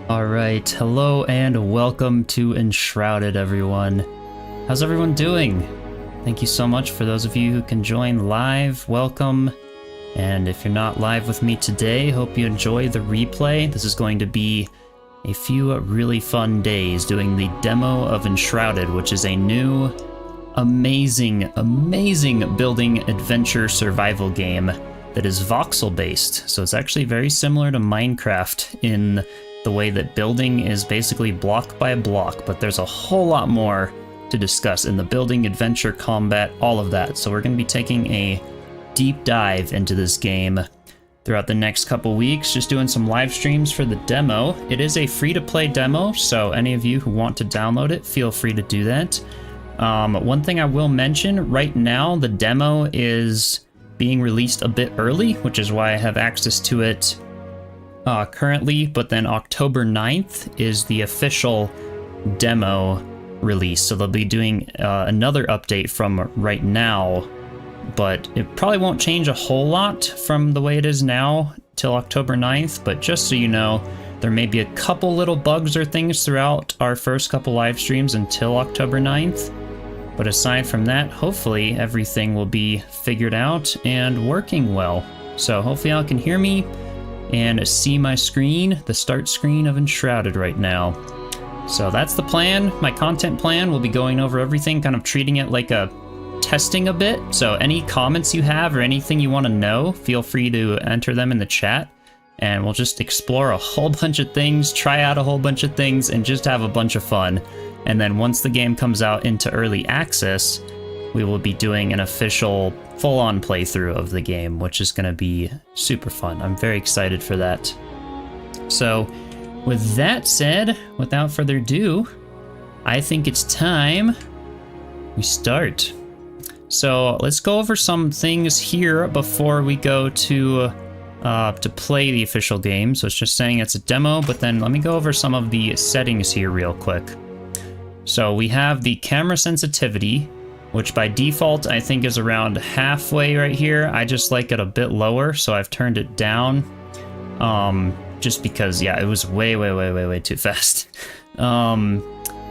Alright, hello and welcome to Enshrouded, everyone. How's everyone doing? Thank you so much for those of you who can join live, welcome. And if you're not live with me today, hope you enjoy the replay. This is going to be a few really fun days doing the demo of Enshrouded, which is a new, amazing building adventure survival game that is voxel-based. So it's actually very similar to Minecraft in the way that building is basically block by block, but there's a whole lot more to discuss in the building, adventure, combat, all of that. So we're going to be taking a deep dive into this game throughout the next couple weeks, just doing some live streams for the demo. It is a free-to-play demo, so any of you who want to download it, feel free to do that. One thing I will mention, right now the demo is being released a bit early, which is why I have access to it currently, but then October 9th is the official demo release, so they'll be doing another update from right now, but it probably won't change a whole lot from the way it is now till October 9th, but just so you know, there may be a couple little bugs or things throughout our first couple live streams until October 9th, but aside from that, hopefully everything will be figured out and working well. So hopefully y'all can hear me and see my screen, the start screen of Enshrouded right now. So that's the plan, my content plan. We'll be going over everything, kind of treating it like a testing a bit. So any comments you have or anything you want to know, feel free to enter them in the chat, and we'll just explore a whole bunch of things, try out a whole bunch of things, and just have a bunch of fun. And then once the game comes out into early access, we will be doing an official full-on playthrough of the game, which is going to be super fun. I'm very excited for that. So with that said, without further ado, I think it's time we start. So let's go over some things here before we go to play the official game. So it's just saying it's a demo, but then let me go over some of the settings here real quick. So we have the camera sensitivity, which by default I think is around halfway right here. I just like it a bit lower, so I've turned it down. Just because, yeah, it was way too fast. And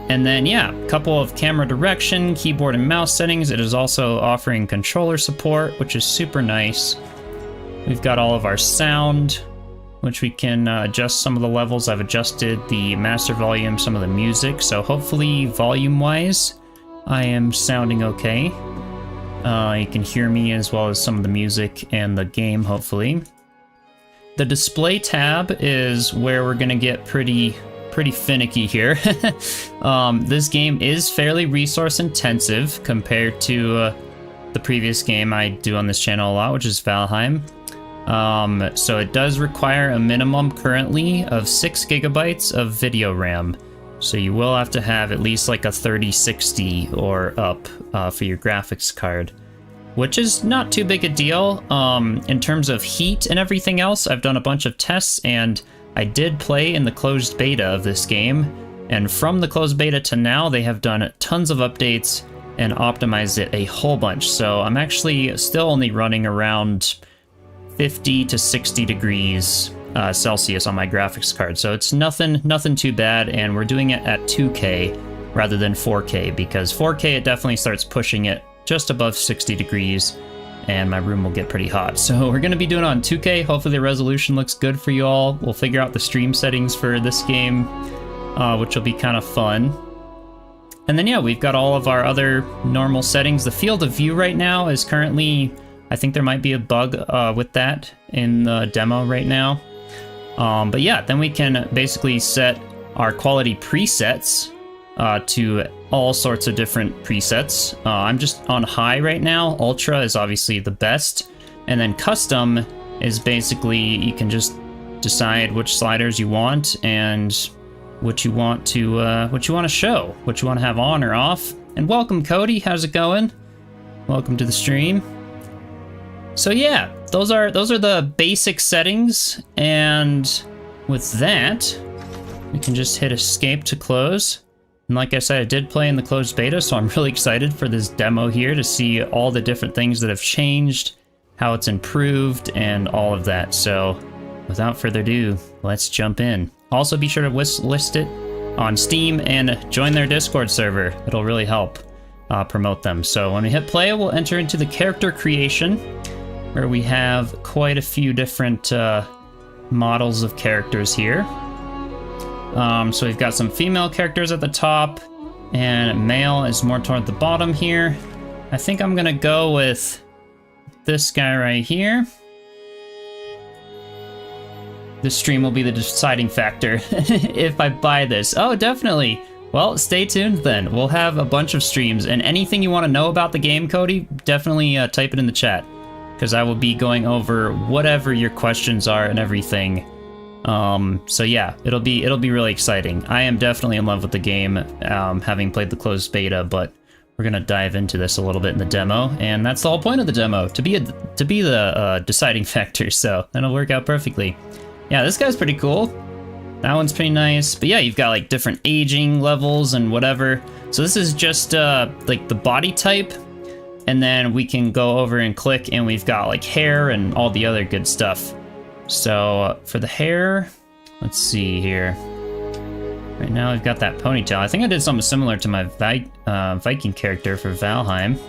then, yeah, a couple of camera direction, keyboard and mouse settings. It is also offering controller support, which is super nice. We've got all of our sound, which we can adjust some of the levels. I've adjusted the master volume, some of the music, so hopefully volume-wise, I am sounding okay. You can hear me as well as some of the music and the game, hopefully. The display tab is where we're gonna get pretty finicky here. This game is fairly resource intensive compared to the previous game I do on this channel a lot, which is Valheim. So it does require a minimum currently of 6 gigabytes of video RAM. So you will have to have at least like a 3060 or up for your graphics card, which is not too big a deal. In terms of heat and everything else, I've done a bunch of tests, and I did play in the closed beta of this game, and from the closed beta to now, they have done tons of updates and optimized it a whole bunch. So I'm actually still only running around 50 to 60 degrees Celsius on my graphics card. So it's nothing too bad, and we're doing it at 2K rather than 4K, because 4K it definitely starts pushing it just above 60 degrees, and my room will get pretty hot. So we're gonna be doing it on 2K. Hopefully the resolution looks good for you all. We'll figure out the stream settings for this game, which will be kind of fun. And then, yeah, we've got all of our other normal settings. The field of view right now is currently, I think there might be a bug with that in the demo right now. But yeah, then we can basically set our quality presets to all sorts of different presets. I'm just on high right now. Ultra is obviously the best. And then custom is basically, you can just decide which sliders you want and what you want to show, what you want to have on or off. And welcome, Cody. How's it going? Welcome to the stream. So yeah, those are the basic settings, and with that, we can just hit escape to close. And like I said, I did play in the closed beta, so I'm really excited for this demo here to see all the different things that have changed, how it's improved, and all of that. So without further ado, let's jump in. Also be sure to list it on Steam and join their Discord server. It'll really help promote them. So when we hit play, we'll enter into the character creation, where we have quite a few different models of characters here. So we've got some female characters at the top, and male is more toward the bottom here. I think I'm gonna go with this guy right here. This stream will be the deciding factor if I buy this. Oh, definitely. Well, stay tuned then. We'll have a bunch of streams, and anything you want to know about the game, Cody, definitely type it in the chat, because I will be going over whatever your questions are and everything. So yeah, it'll be really exciting. I am definitely in love with the game, having played the closed beta, but we're gonna dive into this a little bit in the demo, and that's the whole point of the demo, to be the deciding factor. So that'll work out perfectly. Yeah, this guy's pretty cool. That one's pretty nice. But yeah, you've got like different aging levels and whatever. So this is just like the body type. And then we can go over and click, and we've got like hair and all the other good stuff. So for the hair, let's see here. Right now we've got that ponytail. I think I did something similar to my Viking character for Valheim.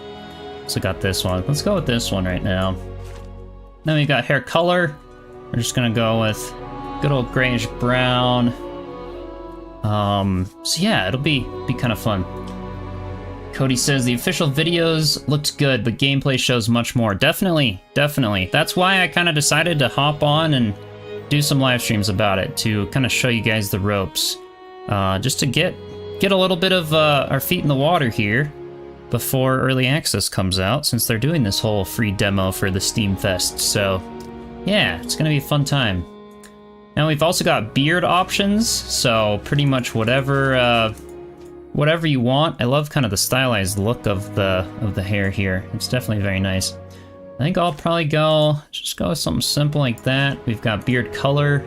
So got this one. Let's go with this one right now. Then we've got hair color. We're just gonna go with good old grayish brown. So yeah, it'll be kind of fun. Cody says the official videos looked good, but gameplay shows much more. Definitely. That's why I kind of decided to hop on and do some live streams about it, to kind of show you guys the ropes, just to get a little bit of our feet in the water here before early access comes out, since they're doing this whole free demo for the Steam Fest. So yeah, it's gonna be a fun time. Now we've also got beard options, so pretty much whatever you want. I love kind of the stylized look of the hair here. It's definitely very nice. I think I'll probably just go with something simple like that. We've got beard color.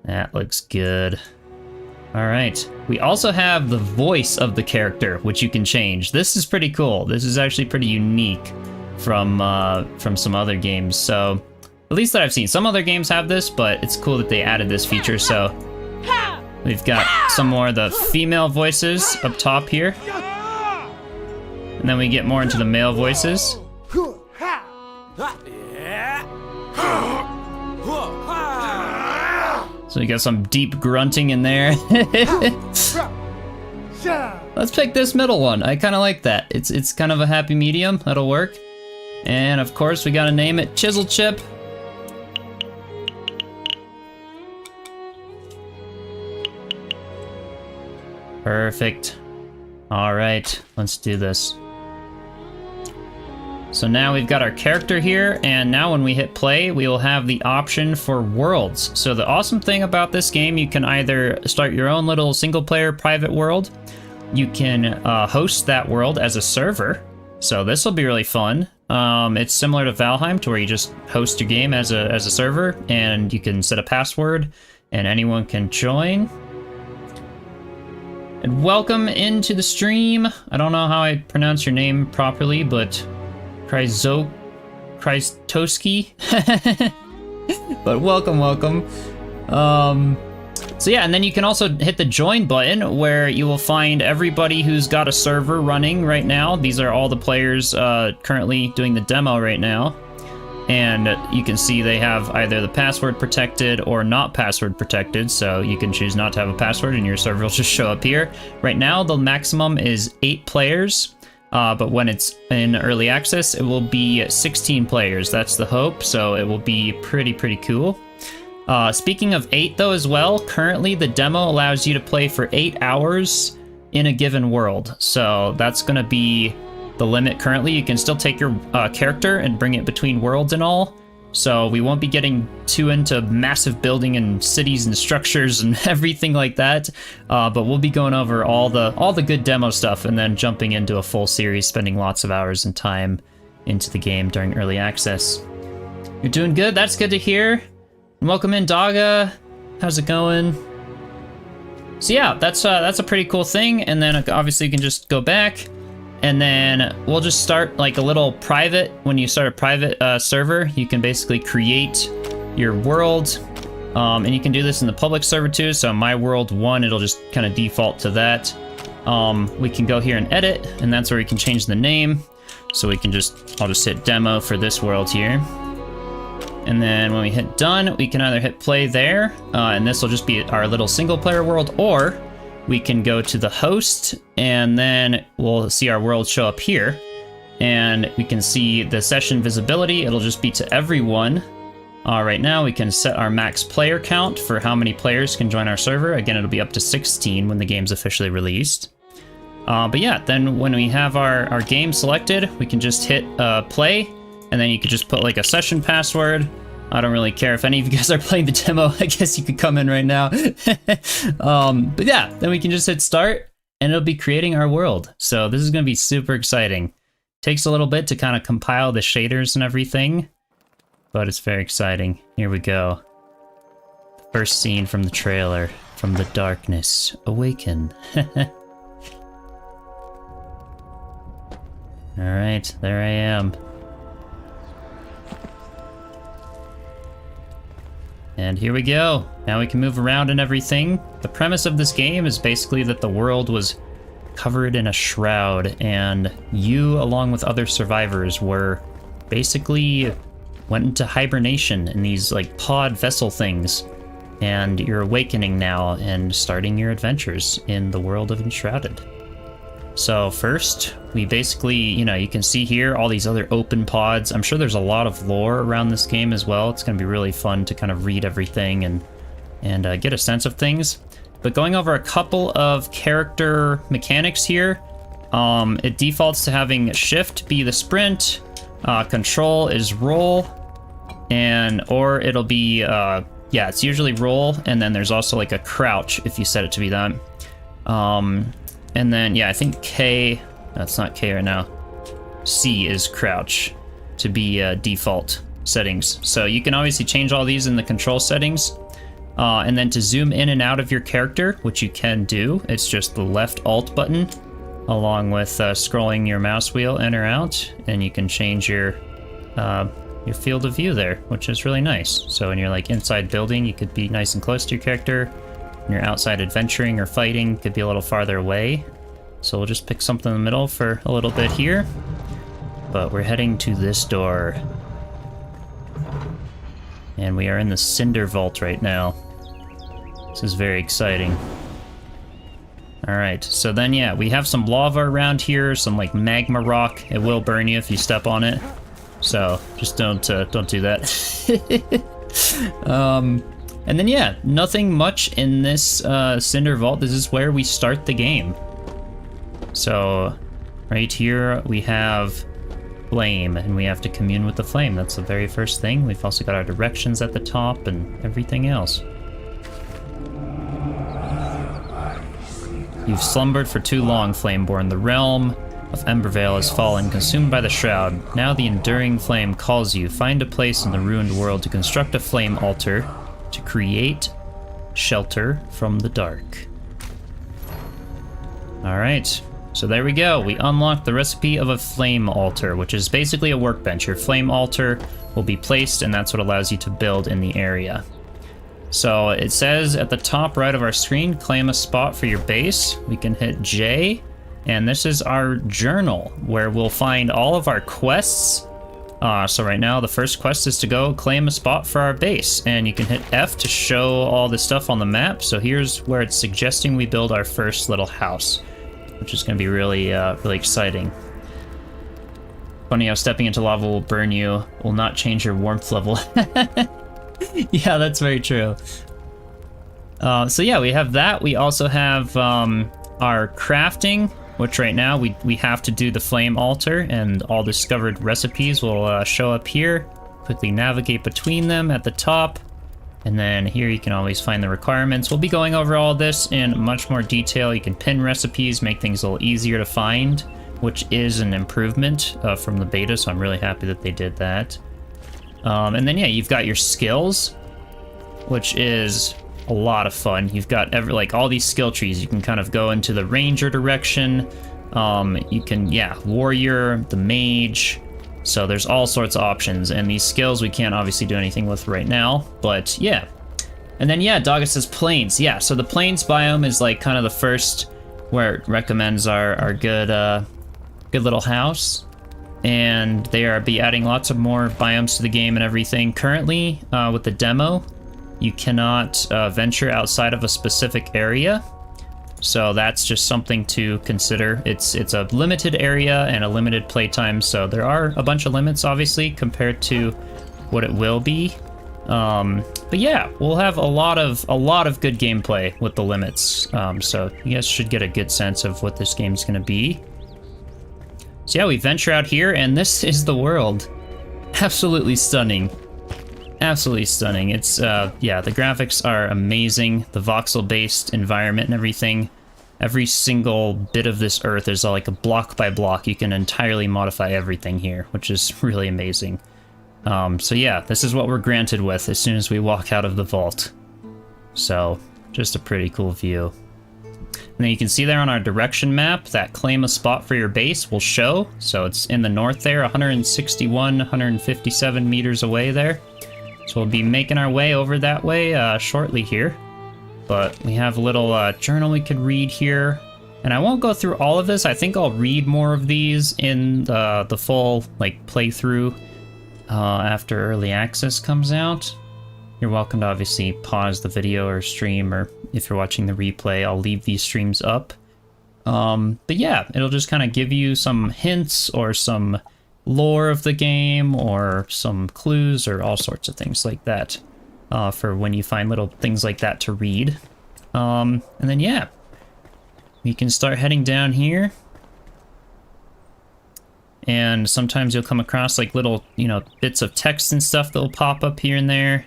That looks good. All right. We also have the voice of the character, which you can change. This is pretty cool. This is actually pretty unique from some other games. So at least that I've seen. Some other games have this, but it's cool that they added this feature. So we've got some more of the female voices up top here. And then we get more into the male voices. So you got some deep grunting in there. Let's pick this middle one. I kind of like that. It's kind of a happy medium. That'll work. And of course, we gotta name it Chiselchip. Perfect. All right, let's do this. So now we've got our character here, and now when we hit play, we will have the option for worlds. So the awesome thing about this game, you can either start your own little single-player private world. You can host that world as a server. So this will be really fun. It's similar to Valheim, to where you just host your game as a server, and you can set a password, and anyone can join. And welcome into the stream. I don't know how I pronounce your name properly, but Krystowski. But welcome. So yeah, and then you can also hit the join button, where you will find everybody who's got a server running right now. These are all the players currently doing the demo right now. And you can see they have either the password protected or not password protected, so you can choose not to have a password and your server will just show up here. Right now, the maximum is 8 players, but when it's in early access, it will be 16 players. That's the hope, so it will be pretty cool. Speaking of 8 though as well, currently the demo allows you to play for 8 hours in a given world. So that's gonna be the limit currently. You can still take your character and bring it between worlds and all. So we won't be getting too into massive building and cities and structures and everything like that. But we'll be going over all the good demo stuff, and then jumping into a full series, spending lots of hours and time into the game during early access. You're doing good. That's good to hear. Welcome in, Daga. How's it going? So yeah, that's a pretty cool thing. And then obviously you can just go back, and then we'll just start like a little private. When you start a private server, you can basically create your world. And you can do this in the public server too, so my world 1, it'll just kind of default to that. We can go here and edit, and that's where we can change the name. So we can I'll just hit demo for this world here. And then when we hit done, we can either hit play there, and this will just be our little single player world, or we can go to the host, and then we'll see our world show up here. And we can see the session visibility, it'll just be to everyone. Right now we can set our max player count for how many players can join our server. Again, it'll be up to 16 when the game's officially released. But yeah, then when we have our game selected, we can just hit play, and then you could just put like a session password. I don't really care if any of you guys are playing the demo. I guess you could come in right now. But yeah, then we can just hit start, and it'll be creating our world. So this is going to be super exciting. Takes a little bit to kind of compile the shaders and everything, but it's very exciting. Here we go. The first scene from the trailer. From the darkness, awaken. Alright, there I am. And here we go. Now we can move around and everything. The premise of this game is basically that the world was covered in a shroud, and you, along with other survivors, basically went into hibernation in these like pod vessel things. And you're awakening now and starting your adventures in the world of Enshrouded. So first, we basically, you can see here all these other open pods. I'm sure there's a lot of lore around this game as well. It's going to be really fun to kind of read everything and get a sense of things. But going over a couple of character mechanics here, it defaults to having shift be the sprint, control is roll, or it'll be, yeah, it's usually roll, and then there's also like a crouch if you set it to be that. And then, yeah, I think K, that's not K right now, C is crouch to be default settings. So you can obviously change all these in the control settings. And then to zoom in and out of your character, which you can do, it's just the left Alt button, along with scrolling your mouse wheel in or out, and you can change your field of view there, which is really nice. So when you're like inside building, you could be nice and close to your character. When you're outside adventuring or fighting, could be a little farther away. So we'll just pick something in the middle for a little bit here. But we're heading to this door. And we are in the Cinder vault right now. This is very exciting. Alright, so then yeah, we have some lava around here, some like magma rock. It will burn you if you step on it. So just don't do that. And then yeah, nothing much in this Cinder vault. This is where we start the game. So right here we have flame, and we have to commune with the flame. That's the very first thing. We've also got our directions at the top and everything else. You've slumbered for too long, Flameborn. The realm of Embervale has fallen, consumed by the Shroud. Now the enduring flame calls you. Find a place in the ruined world to construct a flame altar to create shelter from the dark. Alright, so there we go. We unlocked the recipe of a flame altar, which is basically a workbench. Your flame altar will be placed, and that's what allows you to build in the area. So it says at the top right of our screen, claim a spot for your base. We can hit J, and this is our journal, where we'll find all of our quests. So right now, the first quest is to go claim a spot for our base, and you can hit F to show all the stuff on the map. So here's where it's suggesting we build our first little house, which is going to be really, really exciting. Funny how stepping into lava will burn you, will not change your warmth level. Yeah, that's very true. So yeah, we have that. We also have our crafting, which right now we have to do the flame altar, and all discovered recipes will show up here. Quickly navigate between them at the top, and then here you can always find the requirements. We'll be going over all this in much more detail. You can pin recipes, make things a little easier to find, which is an improvement from the beta, so I'm really happy that they did that. And then yeah, you've got your skills, which is a lot of fun. You've got all these skill trees. You can kind of go into the ranger direction. You can, yeah, warrior, the mage. So there's all sorts of options, and these skills we can't obviously do anything with right now, but yeah. And then, yeah, Dogga says plains. Yeah, so the plains biome is like kind of the first where it recommends our good, good little house. And they are be adding lots of more biomes to the game and everything. Currently, with the demo, you cannot venture outside of a specific area. So that's just something to consider. It's a limited area and a limited playtime, so there are a bunch of limits, obviously, compared to what it will be. But yeah, we'll have a lot of good gameplay with the limits. So you guys should get a good sense of what this game's gonna be. So yeah, we venture out here, and this is the world. Absolutely stunning. Absolutely stunning. It's, yeah, the graphics are amazing. The voxel-based environment and everything. Every single bit of this earth is like a block by block. You can entirely modify everything here, which is really amazing. So yeah, this is what we're granted with as soon as we walk out of the vault. So, just a pretty cool view. And then you can see there on our direction map that claim a spot for your base will show. So it's in the north there, 161, 157 meters away there. So we'll be making our way over that way shortly here. But we have a little journal we could read here. And I won't go through all of this. I think I'll read more of these in the full like playthrough after early access comes out. You're welcome to obviously pause the video or stream, or if you're watching the replay, I'll leave these streams up. But yeah, it'll just kind of give you some hints or some lore of the game or some clues or all sorts of things like that for when you find little things like that to read. And then yeah, we can start heading down here. And sometimes you'll come across like little, you know, bits of text and stuff that'll pop up here and there.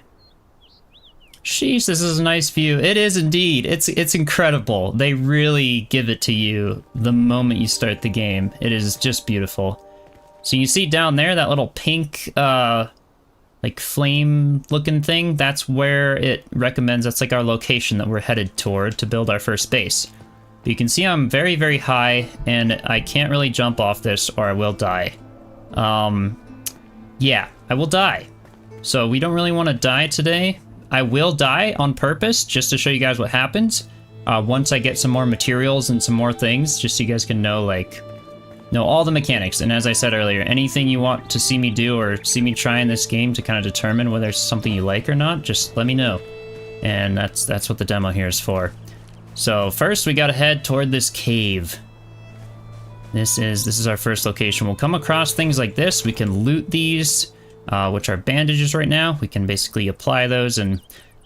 Sheesh, this is a nice view. It is indeed. It's incredible. They really give it to you the moment you start the game. It is just beautiful. So you see down there that little pink, like flame-looking thing? That's where it recommends. That's like our location that we're headed toward to build our first base. But you can see I'm very, very high, and I can't really jump off this or I will die. Yeah, I will die. So we don't really want to die today. I will die on purpose, just to show you guys what happens. Once I get some more materials and some more things, just so you guys can know, like, know all the mechanics. And as I said earlier, anything you want to see me do or see me try in this game to kind of determine whether it's something you like or not, just let me know. And that's what the demo here is for. So first we gotta head toward this cave. This is our first location. We'll come across things like this. We can loot these, which are bandages right now. We can basically apply those and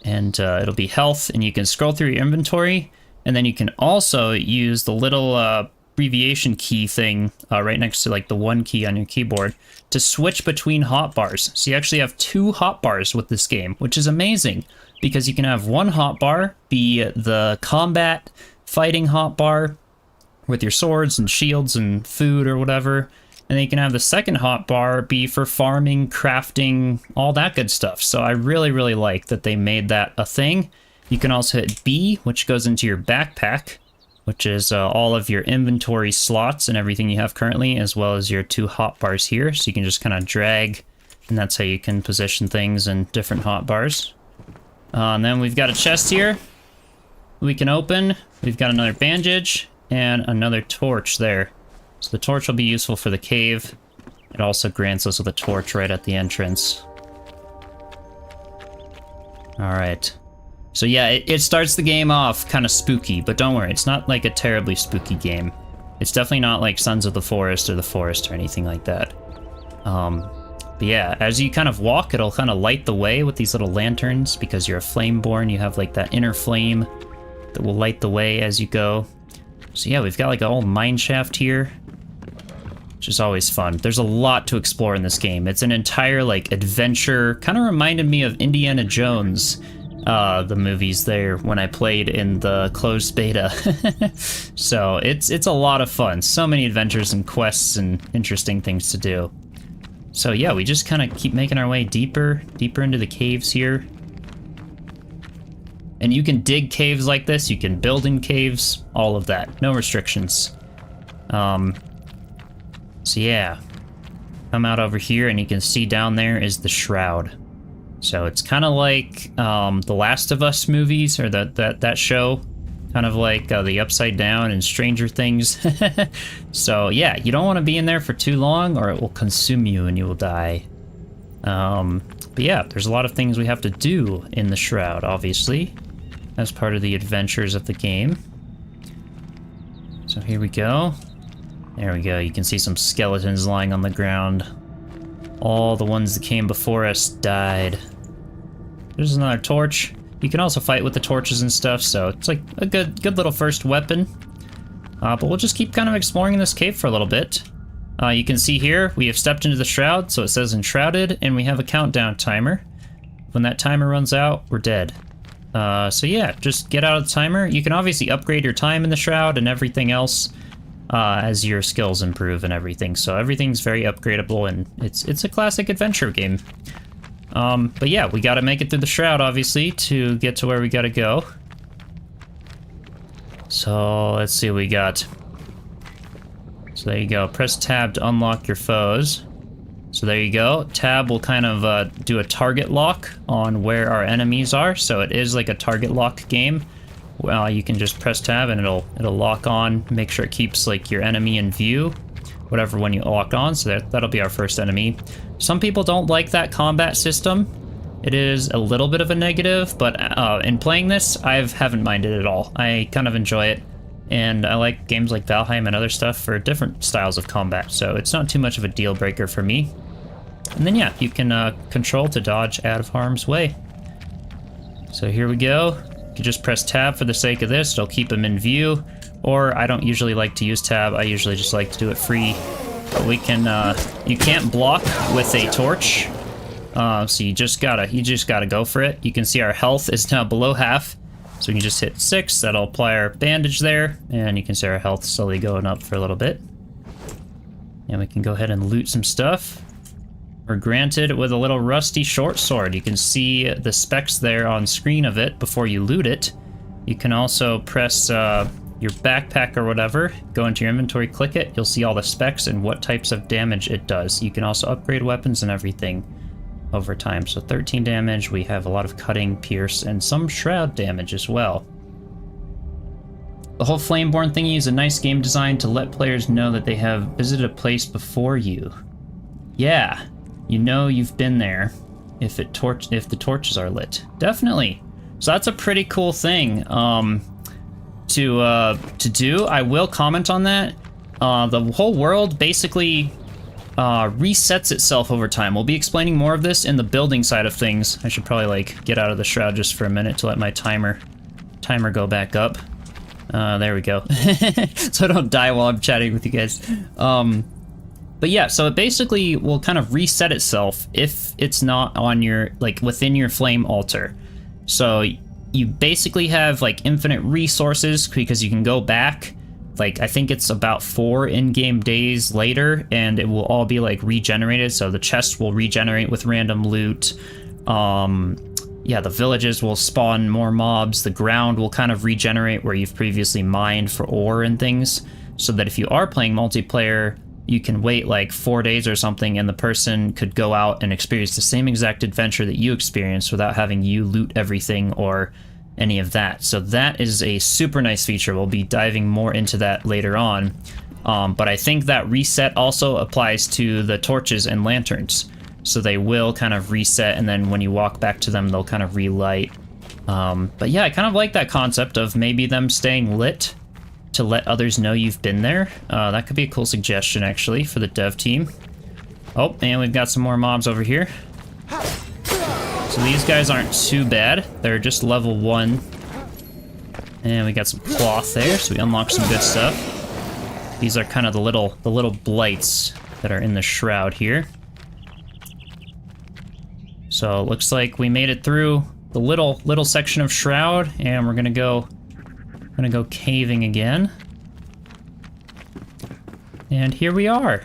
it'll be health, and you can scroll through your inventory, and then you can also use the little abbreviation key thing right next to like the 1 key on your keyboard to switch between hotbars. So you actually have 2 hotbars with this game, which is amazing because you can have one hotbar be the combat fighting hotbar with your swords and shields and food or whatever. And then you can have the second hotbar be for farming, crafting, all that good stuff. So I really, really like that they made that a thing. You can also hit B, which goes into your backpack, which is all of your inventory slots and everything you have currently, as well as your 2 hotbars here. So you can just kind of drag, and that's how you can position things in different hotbars. And then we've got a chest here we can open. We've got another bandage and another torch there. So the torch will be useful for the cave. It also grants us with a torch right at the entrance. Alright. So yeah, it starts the game off kind of spooky, but don't worry, it's not like a terribly spooky game. It's definitely not like Sons of the Forest or The Forest or anything like that. But yeah, as you kind of walk, it'll kind of light the way with these little lanterns, because you're a Flameborn, you have like that inner flame that will light the way as you go. So yeah, we've got like an old mine shaft here, which is always fun. There's a lot to explore in this game. It's an entire like adventure, kind of reminded me of Indiana Jones, the movies there when I played in the closed beta. So it's a lot of fun. So many adventures and quests and interesting things to do. So yeah, we just kind of keep making our way deeper into the caves here. And you can dig caves like this, you can build in caves, all of that, no restrictions. So yeah, come out over here and you can see down there is the Shroud. So it's kind of like the Last of Us movies, or that show. Kind of like the Upside Down and Stranger Things. So yeah, you don't want to be in there for too long or it will consume you and you will die. But yeah, there's a lot of things we have to do in the Shroud, obviously, as part of the adventures of the game. So here we go. There we go. You can see some skeletons lying on the ground. All the ones that came before us died. There's another torch. You can also fight with the torches and stuff, so it's like a good little first weapon. But we'll just keep kind of exploring this cave for a little bit. You can see here, we have stepped into the Shroud, so it says Enshrouded, and we have a countdown timer. When that timer runs out, we're dead. So yeah, just get out of the timer. You can obviously upgrade your time in the Shroud and everything else as your skills improve and everything. So everything's very upgradable, and it's a classic adventure game. But yeah, we gotta make it through the Shroud, obviously, to get to where we gotta go. So, let's see what we got. So there you go, press tab to unlock your foes. So there you go, tab will kind of do a target lock on where our enemies are, so it is like a target lock game. Well, you can just press tab and it'll lock on, make sure it keeps like your enemy in view, whatever one you lock on, so that'll be our first enemy. Some people don't like that combat system. It is a little bit of a negative, but in playing this, I haven't minded at all. I kind of enjoy it, and I like games like Valheim and other stuff for different styles of combat, so it's not too much of a deal breaker for me. And then yeah, you can control to dodge out of harm's way. So here we go. You can just press tab for the sake of this, it'll keep them in view, or I don't usually like to use tab, I usually just like to do it free. But we can, you can't block with a torch, so you just gotta go for it. You can see our health is now below half, so we can just hit 6, that'll apply our bandage there, and you can see our health slowly going up for a little bit. And we can go ahead and loot some stuff. We're granted with a little rusty short sword. You can see the specs there on screen of it before you loot it. You can also press your backpack or whatever, go into your inventory, click it, you'll see all the specs and what types of damage it does. You can also upgrade weapons and everything over time. So 13 damage, we have a lot of cutting, pierce, and some shroud damage as well. The whole Flameborn thingy is a nice game design to let players know that they have visited a place before you. Yeah, you know you've been there if the torches are lit. Definitely. So that's a pretty cool thing. To do. I will comment on that. The whole world basically resets itself over time. We'll be explaining more of this in the building side of things. I should probably like get out of the Shroud just for a minute to let my timer go back up. There we go. So I don't die while I'm chatting with you guys. But yeah, so it basically will kind of reset itself if it's not on your, like, within your flame altar. So you basically have like infinite resources because you can go back, like I think it's about 4 in-game days later, and it will all be like regenerated. So the chest will regenerate with random loot. Yeah, the villages will spawn more mobs. The ground will kind of regenerate where you've previously mined for ore and things, so that if you are playing multiplayer, you can wait like 4 days or something and the person could go out and experience the same exact adventure that you experienced without having you loot everything or any of that. So that is a super nice feature. We'll be diving more into that later on. But I think that reset also applies to the torches and lanterns. So they will kind of reset, and then when you walk back to them, they'll kind of relight. But yeah, I kind of like that concept of maybe them staying lit to let others know you've been there. That could be a cool suggestion, actually, for the dev team. Oh, and we've got some more mobs over here. So these guys aren't too bad. They're just level 1. And we got some cloth there, so we unlocked some good stuff. These are kind of the little blights that are in the Shroud here. So it looks like we made it through the little section of Shroud, and we're gonna go caving again. And here we are.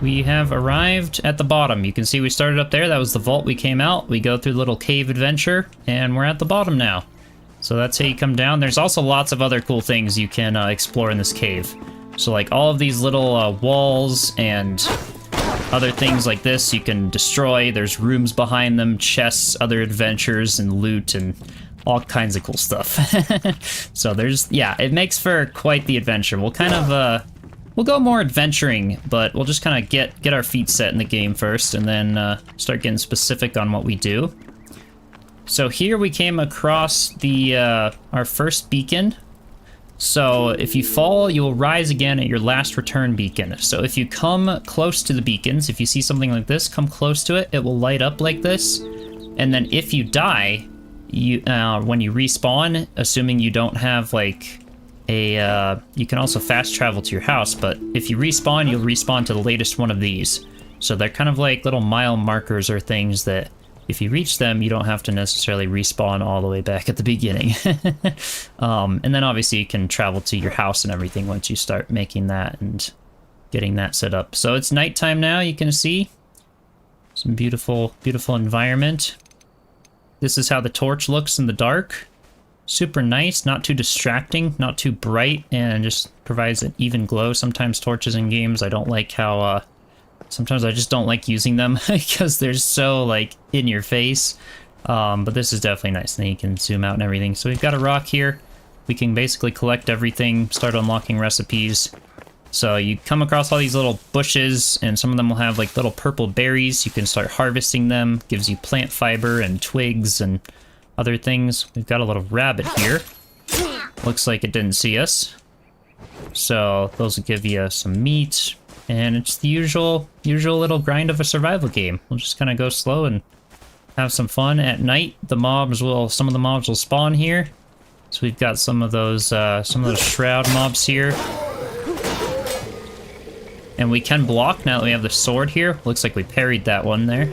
We have arrived at the bottom. You can see we started up there. That was the vault we came out. We go through the little cave adventure, and we're at the bottom now. So that's how you come down. There's also lots of other cool things you can explore in this cave. So like all of these little walls and Other things like this you can destroy. There's rooms behind them, chests, other adventures, and loot, and all kinds of cool stuff. So there's, yeah, it makes for quite the adventure. We'll kind of, we'll go more adventuring, but we'll just kind of get our feet set in the game first, and then start getting specific on what we do. So here we came across the our first beacon. So if you fall, you will rise again at your last return beacon. So if you come close to the beacons, if you see something like this, come close to it, it will light up like this. And then if you die, you when you respawn, assuming you don't have like a, you can also fast travel to your house, but if you respawn, you'll respawn to the latest one of these. So they're kind of like little mile markers or things that if you reach them, you don't have to necessarily respawn all the way back at the beginning. And then obviously you can travel to your house and everything once you start making that and getting that set up. So it's nighttime now, you can see. Some beautiful, beautiful environment. This is how the torch looks in the dark. Super nice, not too distracting, not too bright, and just provides an even glow. Sometimes torches in games, I don't like how, sometimes I just don't like using them because they're so, like, in your face. But this is definitely nice, and then you can zoom out and everything. So we've got a rock here. We can basically collect everything, start unlocking recipes. So you come across all these little bushes, and some of them will have, like, little purple berries. You can start harvesting them. Gives you plant fiber and twigs and other things. We've got a little rabbit here. Looks like it didn't see us. So those will give you some meat. And it's the usual little grind of a survival game. We'll just kind of go slow and have some fun. At night, some of the mobs will spawn here. So we've got some of those Shroud mobs here. And we can block now that we have the sword here. Looks like we parried that one there.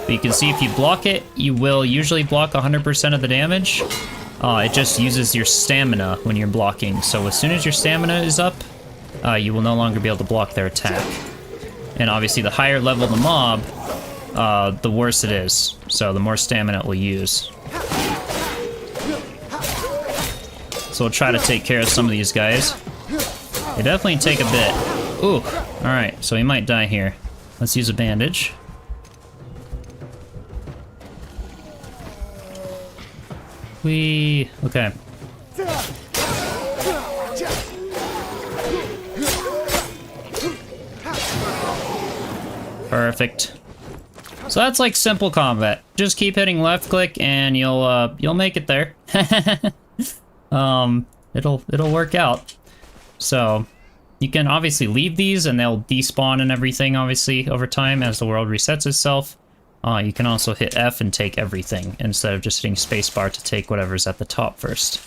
But you can see if you block it, you will usually block 100% of the damage. It just uses your stamina when you're blocking. So as soon as your stamina is up, you will no longer be able to block their attack. And obviously the higher level the mob, the worse it is. So the more stamina it will use. So we'll try to take care of some of these guys. They definitely take a bit. Ooh, alright, so he might die here. Let's use a bandage. Okay. Perfect. So that's like simple combat. Just keep hitting left click and you'll make it there. It'll work out. So you can obviously leave these and they'll despawn and everything obviously over time as the world resets itself. You can also hit F and take everything instead of just hitting spacebar to take whatever's at the top first.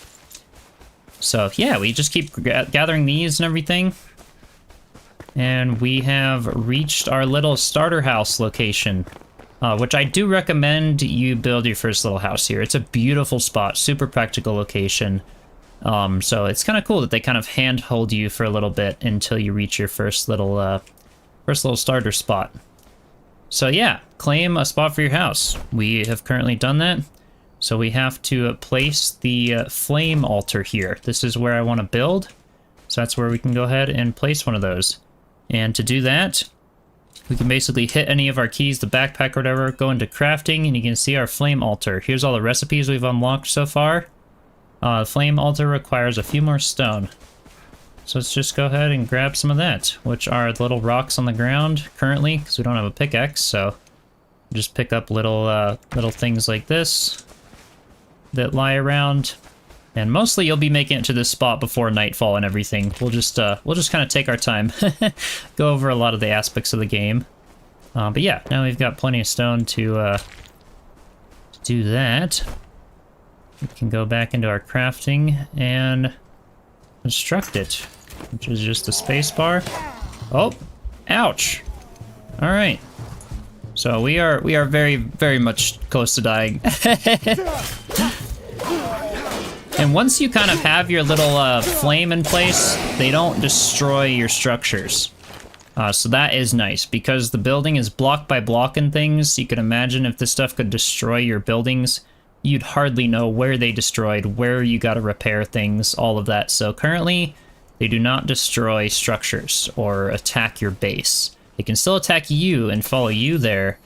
So yeah, we just keep gathering these and everything. And we have reached our little starter house location, which I do recommend you build your first little house here. It's a beautiful spot, super practical location. So it's kind of cool that they kind of handhold you for a little bit until you reach your first little starter spot. So yeah, claim a spot for your house. We have currently done that. So we have to place the flame altar here. This is where I want to build. So that's where we can go ahead and place one of those. And to do that, we can basically hit any of our keys, the backpack or whatever, go into crafting, and you can see our flame altar. Here's all the recipes we've unlocked so far. The flame altar requires a few more stone. So let's just go ahead and grab some of that, which are the little rocks on the ground currently, because we don't have a pickaxe, so just pick up little things like this that lie around. And mostly you'll be making it to this spot before nightfall and everything. We'll just kind of take our time, go over a lot of the aspects of the game. But yeah, now we've got plenty of stone to do that. We can go back into our crafting and construct it, which is just a space bar. Oh, ouch! All right, so we are very, very much close to dying. And once you kind of have your little flame in place, they don't destroy your structures. So that is nice, because the building is block by block and things. You can imagine if this stuff could destroy your buildings, you'd hardly know where they destroyed, where you gotta repair things, all of that. So currently, they do not destroy structures or attack your base. It can still attack you and follow you there.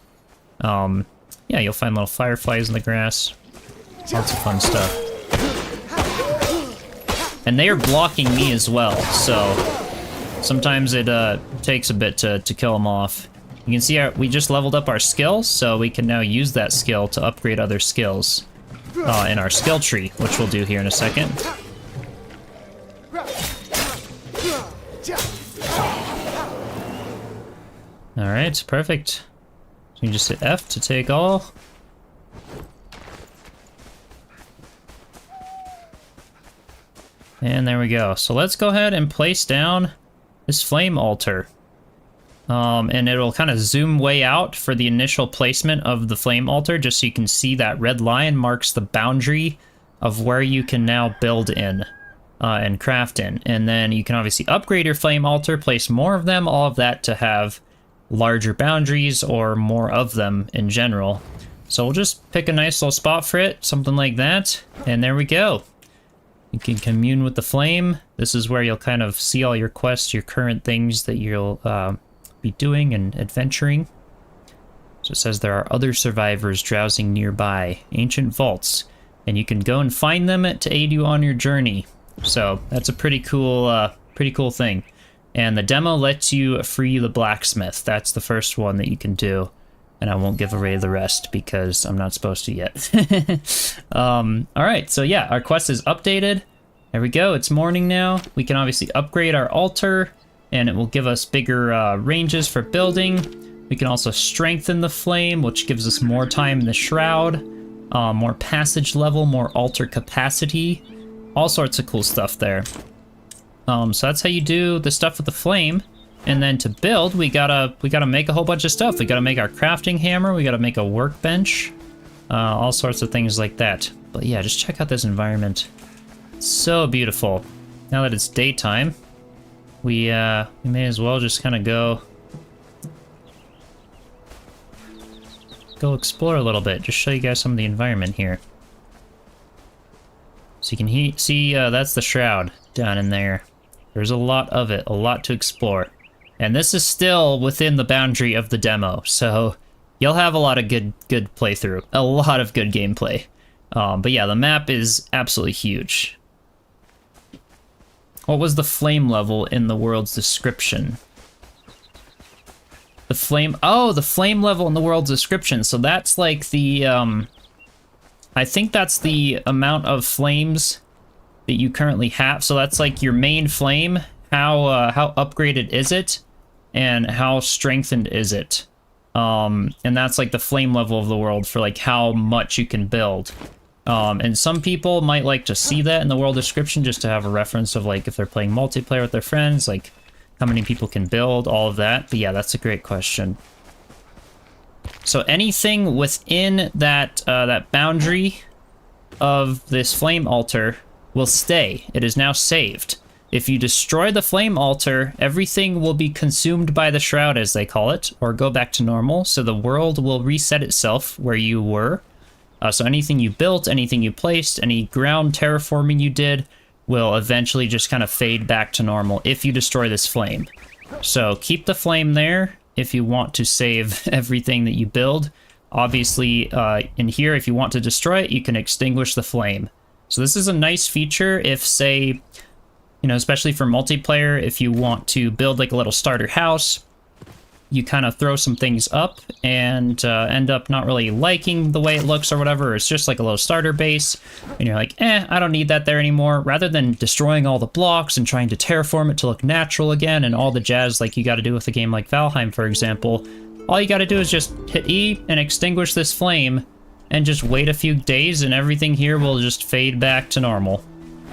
Yeah, you'll find little fireflies in the grass. Lots of fun stuff. And they are blocking me as well, so sometimes it takes a bit to kill them off. You can see we just leveled up our skill, so we can now use that skill to upgrade other skills in our skill tree, which we'll do here in a second. Alright, perfect. So you can just hit F to take all. And there we go. So let's go ahead and place down this flame altar. And it'll kind of zoom way out for the initial placement of the flame altar, just so you can see that red line marks the boundary of where you can now build in and craft in. And then you can obviously upgrade your flame altar, place more of them, all of that to have larger boundaries or more of them in general. So we'll just pick a nice little spot for it, something like that. And there we go. You can commune with the flame. This is where you'll kind of see all your quests, your current things that you'll be doing and adventuring. So it says there are other survivors drowsing nearby, ancient vaults, and you can go and find them to aid you on your journey. So that's a pretty cool thing. And the demo lets you free the blacksmith. That's the first one that you can do. And I won't give away the rest because I'm not supposed to yet. Alright, so yeah, our quest is updated. There we go, it's morning now. We can obviously upgrade our altar, and it will give us bigger ranges for building. We can also strengthen the flame, which gives us more time in the shroud, more passage level, more altar capacity, all sorts of cool stuff there. So that's how you do the stuff with the flame. And then to build, we gotta make a whole bunch of stuff. We gotta make our crafting hammer, we gotta make a workbench, all sorts of things like that. But yeah, just check out this environment. It's so beautiful. Now that it's daytime, we may as well just kind of go explore a little bit. Just show you guys some of the environment here. So you can see that's the shroud down in there. There's a lot of it, a lot to explore. And this is still within the boundary of the demo, so you'll have a lot of good playthrough, a lot of good gameplay. But yeah, the map is absolutely huge. What was the flame level in the world's description? The flame level in the world's description. So that's like the, I think that's the amount of flames that you currently have. So that's like your main flame. How upgraded is it? And how strengthened is it? And that's like the flame level of the world for like how much you can build. And some people might like to see that in the world description just to have a reference of like if they're playing multiplayer with their friends, like how many people can build, all of that. But yeah, that's a great question. So anything within that that boundary of this flame altar will stay. It is now saved. If you destroy the flame altar, everything will be consumed by the shroud, as they call it, or go back to normal. So the world will reset itself where you were. So anything you built, anything you placed, any ground terraforming you did will eventually just kind of fade back to normal if you destroy this flame. So keep the flame there if you want to save everything that you build. Obviously, in here, if you want to destroy it, you can extinguish the flame. So this is a nice feature if, say, you know, especially for multiplayer, if you want to build like a little starter house, you kind of throw some things up and end up not really liking the way it looks or whatever. It's just like a little starter base, and you're like, I don't need that there anymore. Rather than destroying all the blocks and trying to terraform it to look natural again and all the jazz like you got to do with a game like Valheim, for example, all you got to do is just hit E and extinguish this flame and just wait a few days and everything here will just fade back to normal.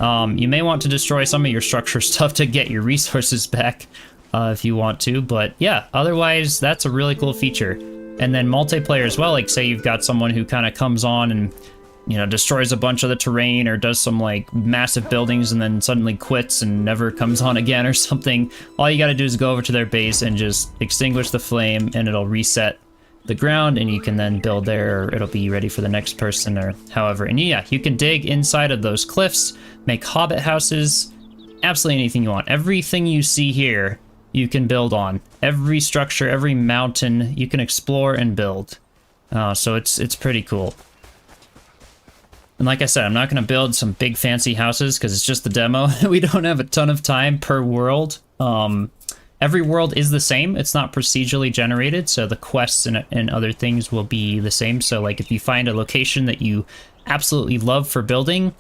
You may want to destroy some of your structure stuff to get your resources back if you want to, but yeah, otherwise that's a really cool feature. And then multiplayer as well, like say you've got someone who kind of comes on and, you know, destroys a bunch of the terrain or does some like massive buildings and then suddenly quits and never comes on again or something. All you got to do is go over to their base and just extinguish the flame and it'll reset the ground and you can then build there, or it'll be ready for the next person or however. And yeah, you can dig inside of those cliffs, make hobbit houses, absolutely anything you want. Everything you see here you can build on. Every structure, every mountain, you can explore and build. So it's pretty cool. And like I said, I'm not going to build some big fancy houses because it's just the demo. We don't have a ton of time per world. Every world is the same. It's not procedurally generated, so the quests and other things will be the same. So like if you find a location that you absolutely love for building,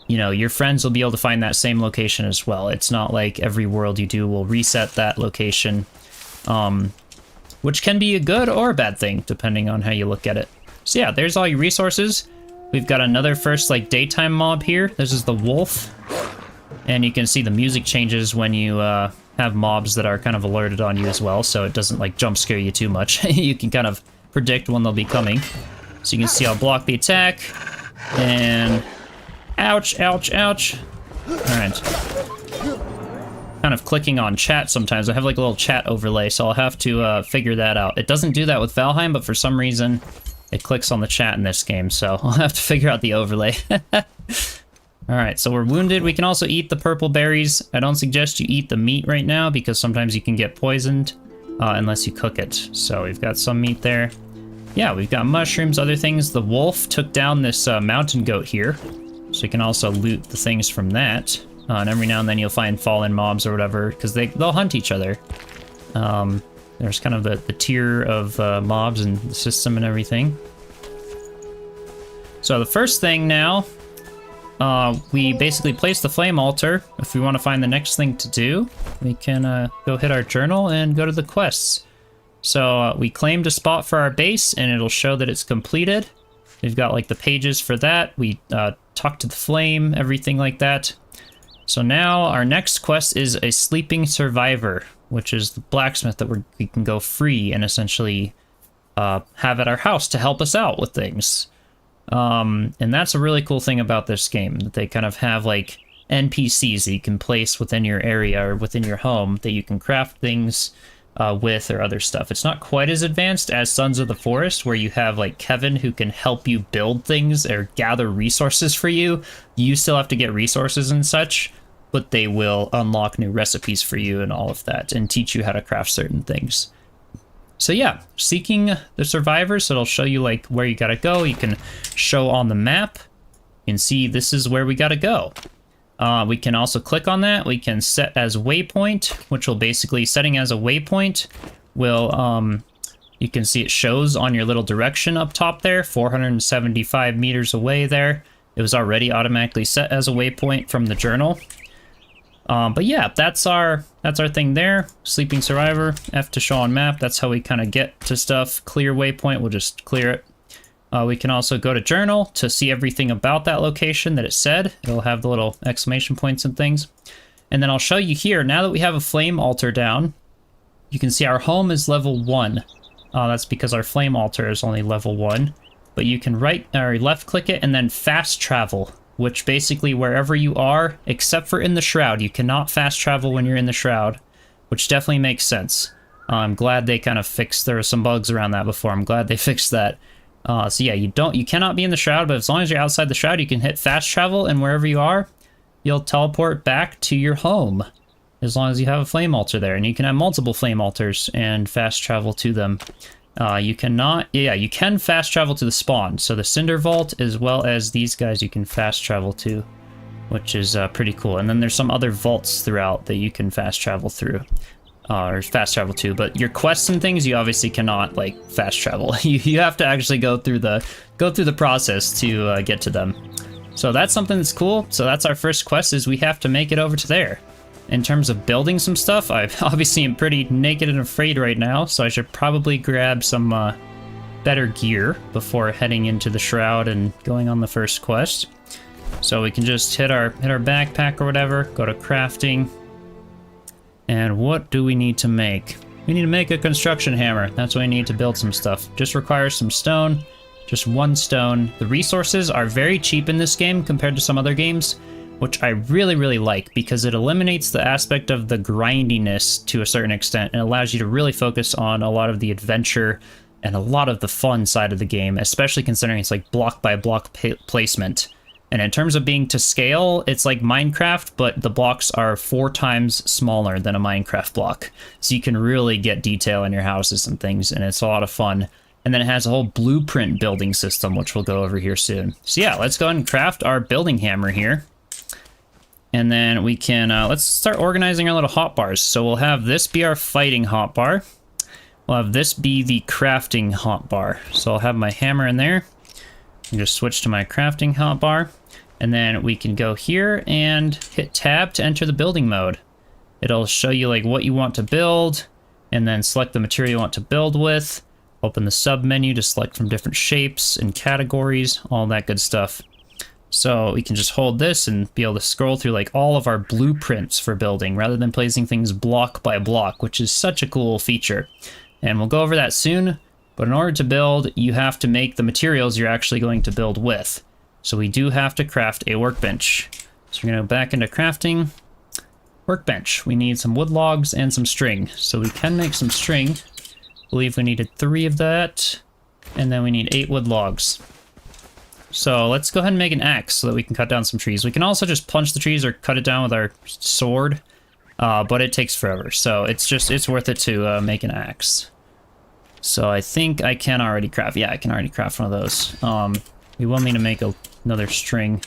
you know, your friends will be able to find that same location as well. It's not like every world you do will reset that location, which can be a good or a bad thing, depending on how you look at it. So yeah, there's all your resources. We've got another first, like, daytime mob here. This is the wolf. And you can see the music changes when you have mobs that are kind of alerted on you as well, so it doesn't, like, jump scare you too much. You can kind of predict when they'll be coming. So you can see I'll block the attack. And... ouch, ouch, ouch. Alright. Kind of clicking on chat sometimes. I have, like, a little chat overlay, so I'll have to figure that out. It doesn't do that with Valheim, but for some reason... it clicks on the chat in this game, so I'll have to figure out the overlay. Alright, so we're wounded. We can also eat the purple berries. I don't suggest you eat the meat right now, because sometimes you can get poisoned unless you cook it. So we've got some meat there. Yeah, we've got mushrooms, other things. The wolf took down this mountain goat here, so you can also loot the things from that. And every now and then you'll find fallen mobs or whatever, because they'll hunt each other. There's kind of the tier of mobs and the system and everything. So the first thing now, we basically place the flame altar. If we want to find the next thing to do, we can go hit our journal and go to the quests. So we claimed a spot for our base, and it'll show that it's completed. We've got like the pages for that. We talked to the flame, everything like that. So now our next quest is a sleeping survivor, which is the blacksmith that we can go free and essentially have at our house to help us out with things. And that's a really cool thing about this game, that they kind of have like NPCs that you can place within your area or within your home that you can craft things with or other stuff. It's not quite as advanced as Sons of the Forest, where you have like Kevin who can help you build things or gather resources for you. You still have to get resources and such, but they will unlock new recipes for you and all of that and teach you how to craft certain things. So yeah, seeking the survivors, so it'll show you like where you gotta go. You can show on the map. You can see this is where we gotta go. We can also click on that. We can set as waypoint, which will basically, setting as a waypoint will, you can see it shows on your little direction up top there, 475 meters away there. It was already automatically set as a waypoint from the journal. But yeah, that's our thing there. Sleeping survivor, F to show on map. That's how we kind of get to stuff. Clear waypoint, we'll just clear it. We can also go to journal to see everything about that location that it said. It'll have the little exclamation points and things. And then I'll show you here, now that we have a flame altar down, you can see our home is level 1. That's because our flame altar is only level 1. But you can right or left click it and then fast travel, which basically wherever you are, except for in the Shroud. You cannot fast travel when you're in the Shroud, which definitely makes sense. I'm glad they kind of fixed, there were some bugs around that before. I'm glad they fixed that. So yeah, you cannot be in the Shroud, but as long as you're outside the Shroud, you can hit fast travel, and wherever you are, you'll teleport back to your home, as long as you have a flame altar there. And you can have multiple flame altars and fast travel to them. You cannot, yeah, you can fast travel to the spawn. So the Cinder Vault, as well as these guys, you can fast travel to, which is pretty cool. And then there's some other vaults throughout that you can fast travel through. Or fast travel to, but your quests and things you obviously cannot like fast travel. You have to actually go through the process to get to them. So that's something that's cool. So that's our first quest, is we have to make it over to there. In terms of building some stuff, I obviously am pretty naked and afraid right now, so I should probably grab some better gear before heading into the Shroud and going on the first quest. So we can just hit our backpack or whatever, go to crafting. And what do we need to make? We need to make a construction hammer. That's what we need to build some stuff. Just requires some stone, just 1 stone. The resources are very cheap in this game compared to some other games, which I really, really like, because it eliminates the aspect of the grindiness to a certain extent and allows you to really focus on a lot of the adventure and a lot of the fun side of the game, especially considering it's like block by block placement. And in terms of being to scale, it's like Minecraft, but the blocks are 4 times smaller than a Minecraft block. So you can really get detail in your houses and things, and it's a lot of fun. And then it has a whole blueprint building system, which we'll go over here soon. So yeah, let's go ahead and craft our building hammer here. And then we can, let's start organizing our little hotbars. So we'll have this be our fighting hotbar. We'll have this be the crafting hotbar. So I'll have my hammer in there. And just switch to my crafting hotbar. And then we can go here and hit tab to enter the building mode. It'll show you like what you want to build, and then select the material you want to build with. Open the sub menu to select from different shapes and categories, all that good stuff. So we can just hold this and be able to scroll through like all of our blueprints for building rather than placing things block by block, which is such a cool feature. And we'll go over that soon, but in order to build, you have to make the materials you're actually going to build with. So we do have to craft a workbench. So we're gonna go back into crafting. Workbench, we need some wood logs and some string. So we can make some string. I believe we needed 3 of that, and then we need 8 wood logs. So let's go ahead and make an axe so that we can cut down some trees. We can also just punch the trees or cut it down with our sword, but it takes forever. So it's worth it to make an axe. So I think I can already craft. Yeah, I can already craft one of those. We will need to make another string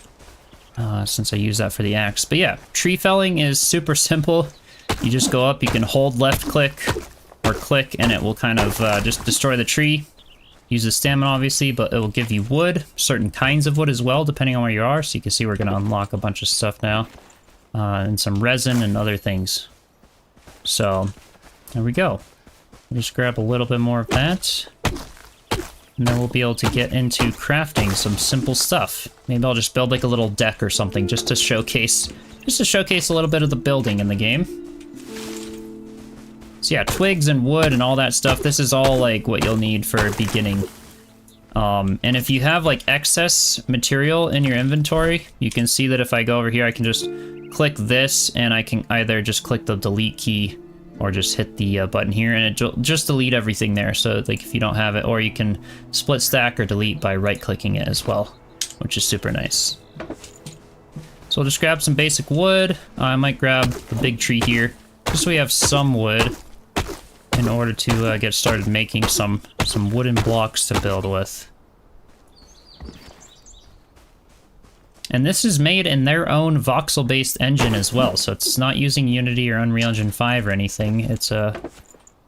since I use that for the axe. But yeah, tree felling is super simple. You just go up, you can hold left click or click, and it will kind of just destroy the tree. Use the stamina, obviously, but it will give you wood, certain kinds of wood as well, depending on where you are. So you can see we're going to unlock a bunch of stuff now, and some resin and other things. So there we go. Just grab a little bit more of that, and then we'll be able to get into crafting some simple stuff. Maybe I'll just build like a little deck or something just to showcase a little bit of the building in the game. So yeah, twigs and wood and all that stuff, this is all like what you'll need for beginning. And if you have like excess material in your inventory, you can see that if I go over here, I can just click this, and I can either just click the delete key or just hit the button here, and it'll just delete everything there. So like if you don't have it, or you can split stack or delete by right clicking it as well, which is super nice. So we'll just grab some basic wood. I might grab the big tree here, just so we have some wood in order to get started making some wooden blocks to build with. And this is made in their own voxel-based engine as well, so it's not using Unity or Unreal Engine 5 or anything. It's a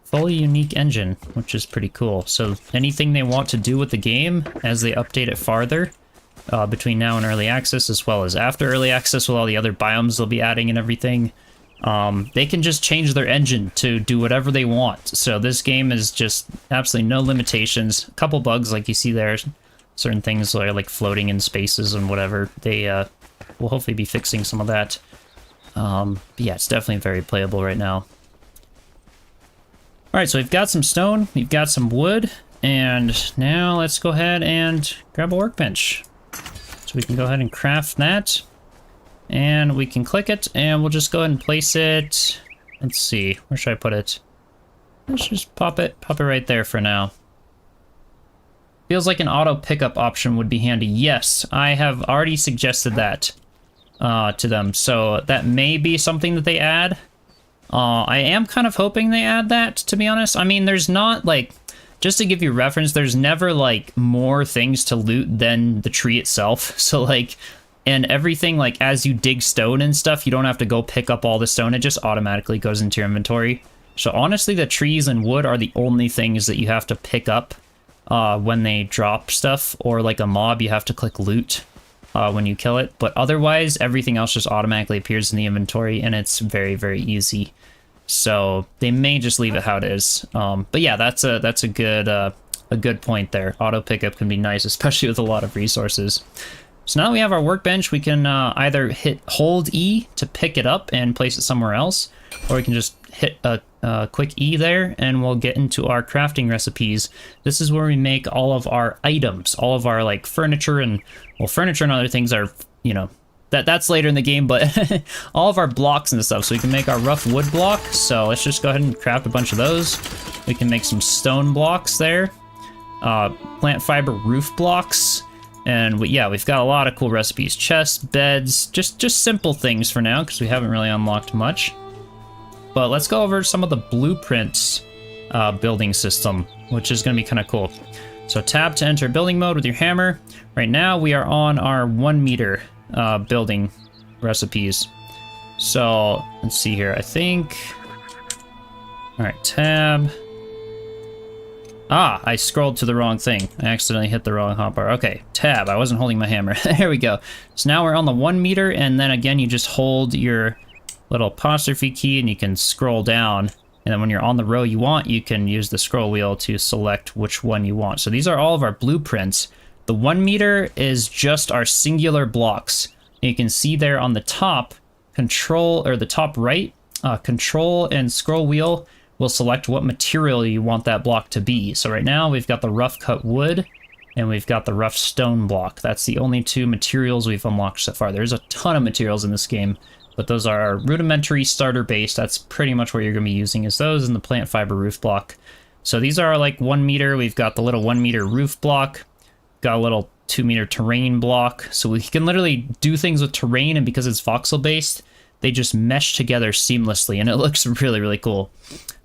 fully unique engine, which is pretty cool. So anything they want to do with the game as they update it farther, between now and early access, as well as after early access with all the other biomes they'll be adding and everything, they can just change their engine to do whatever they want. So this game is just absolutely no limitations. A couple bugs like you see there, certain things are like floating in spaces and whatever. They will hopefully be fixing some of that. But yeah, it's definitely very playable right now. Alright, so we've got some stone, we've got some wood, and now let's go ahead and grab a workbench. So we can go ahead and craft that. And we can click it, and we'll just go ahead and place it. Let's see, where should I put it? Let's just pop it right there for now. Feels like an auto pickup option would be handy. Yes, I have already suggested that to them, so that may be something that they add. I am kind of hoping they add that, to be honest. I mean, there's not, like, just to give you reference, there's never, like, more things to loot than the tree itself. So, like, and everything, like, as you dig stone and stuff, you don't have to go pick up all the stone. It just automatically goes into your inventory. So honestly, the trees and wood are the only things that you have to pick up when they drop stuff. Or like a mob, you have to click loot when you kill it. But otherwise, everything else just automatically appears in the inventory, and it's very, very easy. So they may just leave it how it is. But yeah, that's a good point there. Auto pickup can be nice, especially with a lot of resources. So now that we have our workbench, we can either hold E to pick it up and place it somewhere else, or we can just hit a quick E there, and we'll get into our crafting recipes. This is where we make all of our items, all of our like furniture and, well, furniture and other things are, you know, that's later in the game, but all of our blocks and stuff. So we can make our rough wood block. So let's just go ahead and craft a bunch of those. We can make some stone blocks there, plant fiber roof blocks. And we've got a lot of cool recipes. Chests, beds, just simple things for now, because we haven't really unlocked much. But let's go over some of the blueprints building system, which is going to be kind of cool. So tab to enter building mode with your hammer. Right now we are on our 1 meter building recipes. So let's see here. I think... All right, tab. Ah, I scrolled to the wrong thing. I accidentally hit the wrong hotbar. Okay, tab. I wasn't holding my hammer. There we go. So now we're on the 1 meter, and then again, you just hold your little apostrophe key, and you can scroll down. And then when you're on the row you want, you can use the scroll wheel to select which one you want. So these are all of our blueprints. The 1 meter is just our singular blocks. And you can see there on the top, control, or the top right, control and scroll wheel will select what material you want that block to be. So right now we've got the rough cut wood and we've got the rough stone block. That's the only 2 materials we've unlocked so far. There's a ton of materials in this game, but those are our rudimentary starter base. That's pretty much what you're going to be using, is those and the plant fiber roof block. So these are like 1 meter. We've got the little 1 meter roof block, got a little 2 meter terrain block. So we can literally do things with terrain, and because it's voxel based, they just mesh together seamlessly, and it looks really, really cool.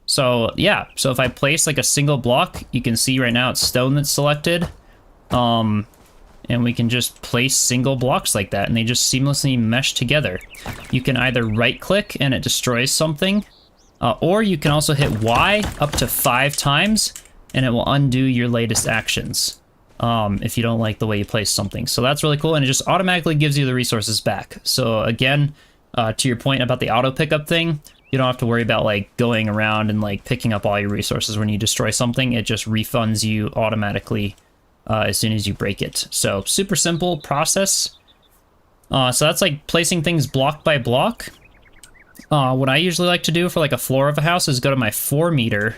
So yeah, so if I place like a single block, you can see right now it's stone that's selected. And we can just place single blocks like that, and they just seamlessly mesh together. You can either right click and it destroys something, or you can also hit Y up to 5 times and it will undo your latest actions if you don't like the way you place something. So that's really cool, and it just automatically gives you the resources back. So again, to your point about the auto pickup thing, you don't have to worry about like going around and like picking up all your resources when you destroy something. It just refunds you automatically as soon as you break it. So super simple process. So that's like placing things block by block. What I usually like to do for like a floor of a house is go to my 4 meter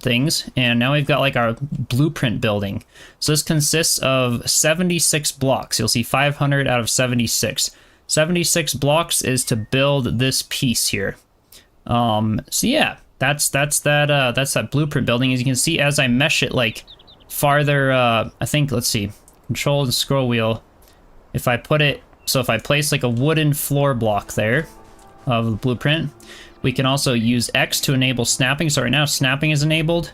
things, and now we've got like our blueprint building. So this consists of 76 blocks. You'll see 500 out of 76. 76 blocks is to build this piece here. So yeah, that's that blueprint building. As you can see, as I mesh it like farther, I think, let's see, control and scroll wheel. If I put it, so if I place like a wooden floor block there of the blueprint, we can also use X to enable snapping. So right now snapping is enabled,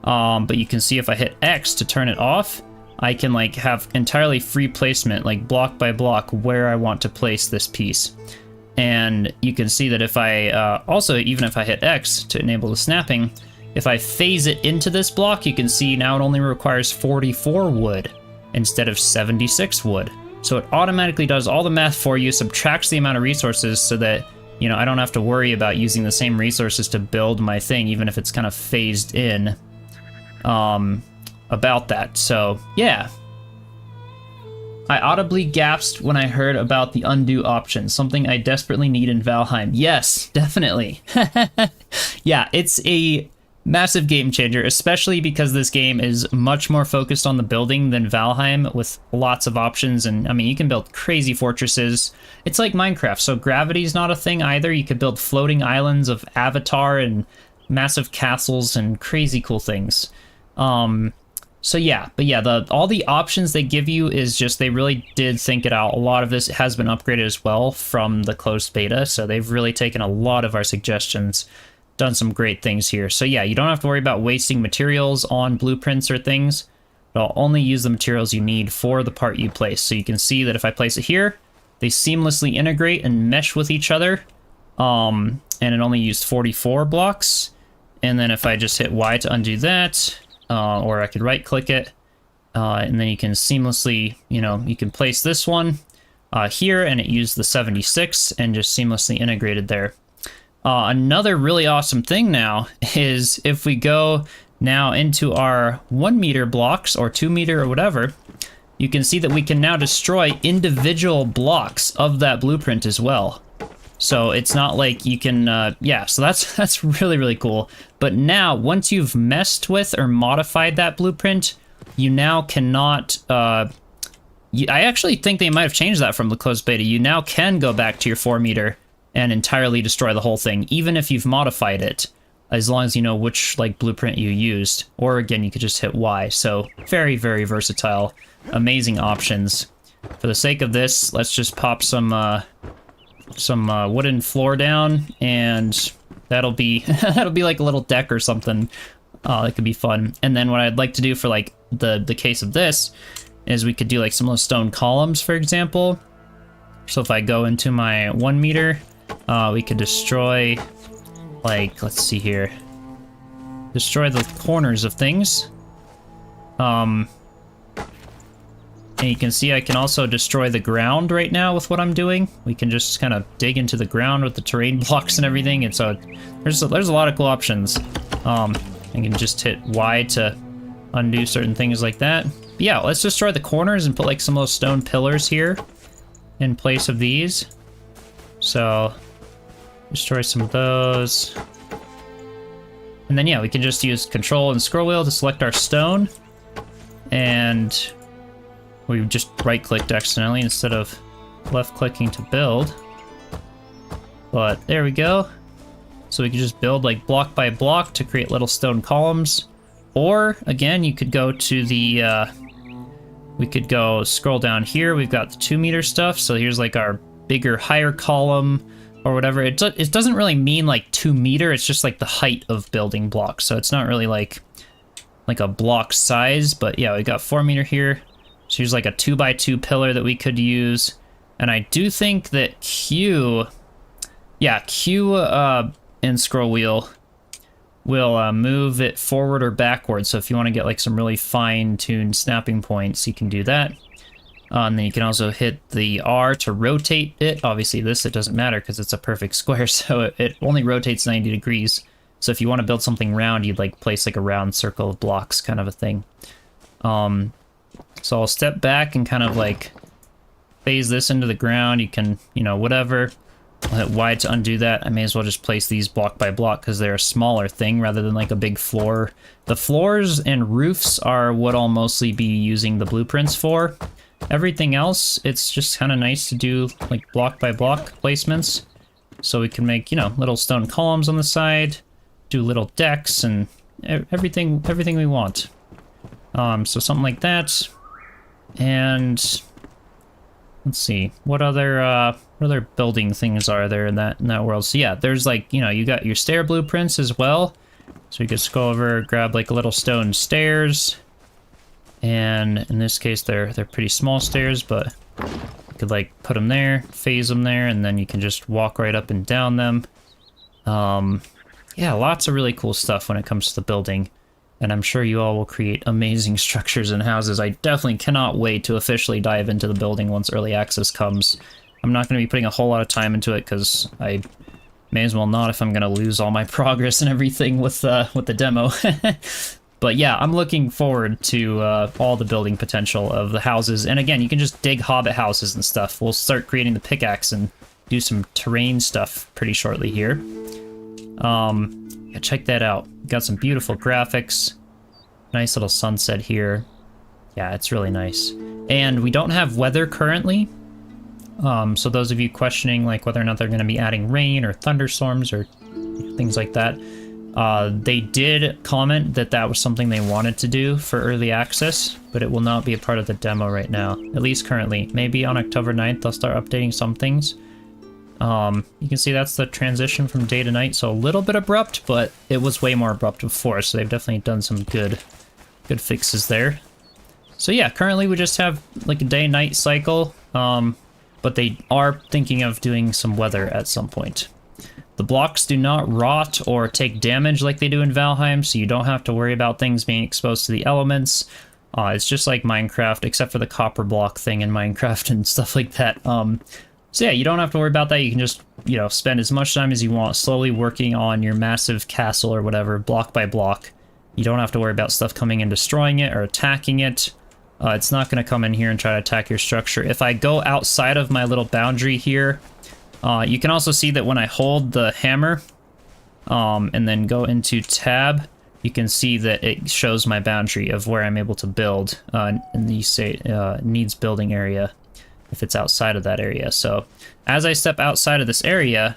but you can see if I hit X to turn it off, I can like have entirely free placement, like block by block, where I want to place this piece. And you can see that if I, also, even if I hit X to enable the snapping, if I phase it into this block, you can see now it only requires 44 wood instead of 76 wood. So it automatically does all the math for you, subtracts the amount of resources so that, you know, I don't have to worry about using the same resources to build my thing, even if it's kind of phased in about that. So yeah. I audibly gasped when I heard about the undo option, something I desperately need in Valheim. Yes, definitely. Yeah, it's a massive game changer, especially because this game is much more focused on the building than Valheim, with lots of options. And I mean, you can build crazy fortresses. It's like Minecraft, so gravity's not a thing either. You could build floating islands of Avatar and massive castles and crazy cool things. So yeah, but yeah, all the options they give you is just, they really did think it out. A lot of this has been upgraded as well from the closed beta, so they've really taken a lot of our suggestions, done some great things here. So yeah, you don't have to worry about wasting materials on blueprints or things. It'll only use the materials you need for the part you place. So you can see that if I place it here, they seamlessly integrate and mesh with each other. And it only used 44 blocks. And then if I just hit Y to undo that, or I could right click it, and then you can seamlessly, you know, you can place this one here, and it used the 76 and just seamlessly integrated there. Another really awesome thing now is if we go now into our 1 meter blocks or 2 meter or whatever, you can see that we can now destroy individual blocks of that blueprint as well. So it's not like you can, yeah, so that's really, really cool. But now, once you've messed with or modified that blueprint, you now cannot, I actually think they might have changed that from the closed beta. You now can go back to your 4 meter and entirely destroy the whole thing, even if you've modified it. as long as you know which like blueprint you used. Or again, you could just hit Y. So very, very versatile, amazing options. For the sake of this, let's just pop some wooden floor down, and that'll be that'll be like a little deck or something. That could be fun. And then what I'd like to do for like the case of this is we could do like some of those stone columns, for example. So if I go into my 1 meter, we could destroy, like, let's see here, destroy the corners of things. And you can see I can also destroy the ground right now with what I'm doing. We can just kind of dig into the ground with the terrain blocks and everything, and so there's a lot of cool options. I can just hit Y to undo certain things like that. But yeah, let's destroy the corners and put like some of those stone pillars here in place of these. So destroy some of those. And then yeah, we can just use Control and scroll wheel to select our stone. And we just right-clicked accidentally instead of left-clicking to build. But there we go. So we can just build like block by block to create little stone columns. Or again, you could go to the, we could go scroll down here. We've got the 2 meter stuff. So here's like our bigger, higher column or whatever. It doesn't really mean like 2 meter. It's just like the height of building blocks. So it's not really like a block size, but yeah, we got 4 meter here. So here's like a 2x2 pillar that we could use. And I do think that Q and scroll wheel will move it forward or backward. So if you want to get like some really fine-tuned snapping points, you can do that. And then you can also hit the R to rotate it. Obviously this, it doesn't matter because it's a perfect square, so it only rotates 90 degrees. So if you want to build something round, you'd like place like a round circle of blocks kind of a thing. So I'll step back and kind of like phase this into the ground. You can, you know, whatever. I'll hit Y to undo that. I may as well just place these block by block because they're a smaller thing rather than like a big floor. The floors and roofs are what I'll mostly be using the blueprints for. Everything else, it's just kind of nice to do like block by block placements. So we can make, you know, little stone columns on the side, do little decks and everything we want. So something like that. And let's see, what other building things are there in that world? So yeah, there's like, you know, you got your stair blueprints as well. So you could just go over, grab like a little stone stairs. And in this case, they're pretty small stairs, but you could like put them there, phase them there, and then you can just walk right up and down them. Yeah, lots of really cool stuff when it comes to the building. And I'm sure you all will create amazing structures and houses. I definitely cannot wait to officially dive into the building once early access comes. I'm not going to be putting a whole lot of time into it because I may as well not if I'm going to lose all my progress and everything with the demo. But yeah, I'm looking forward to all the building potential of the houses. And again, you can just dig hobbit houses and stuff. We'll start creating the pickaxe and do some terrain stuff pretty shortly here. Yeah, check that out. Got some beautiful graphics. Nice little sunset here. Yeah, it's really nice. And we don't have weather currently. So those of you questioning like whether or not they're going to be adding rain or thunderstorms or things like that, they did comment that that was something they wanted to do for early access, but it will not be a part of the demo right now, at least currently. Maybe on October 9th they'll start updating some things. You can see that's the transition from day to night, so a little bit abrupt, but it was way more abrupt before, so they've definitely done some good fixes there. So yeah, currently we just have like a day-night cycle, but they are thinking of doing some weather at some point. The blocks do not rot or take damage like they do in Valheim, so you don't have to worry about things being exposed to the elements. It's just like Minecraft, except for the copper block thing in Minecraft and stuff like that. So yeah, you don't have to worry about that. You can just, you know, spend as much time as you want slowly working on your massive castle or whatever, block by block. You don't have to worry about stuff coming and destroying it or attacking it. It's not going to come in here and try to attack your structure. If I go outside of my little boundary here, you can also see that when I hold the hammer and then go into tab, you can see that it shows my boundary of where I'm able to build in the say needs building area if it's outside of that area. So as I step outside of this area,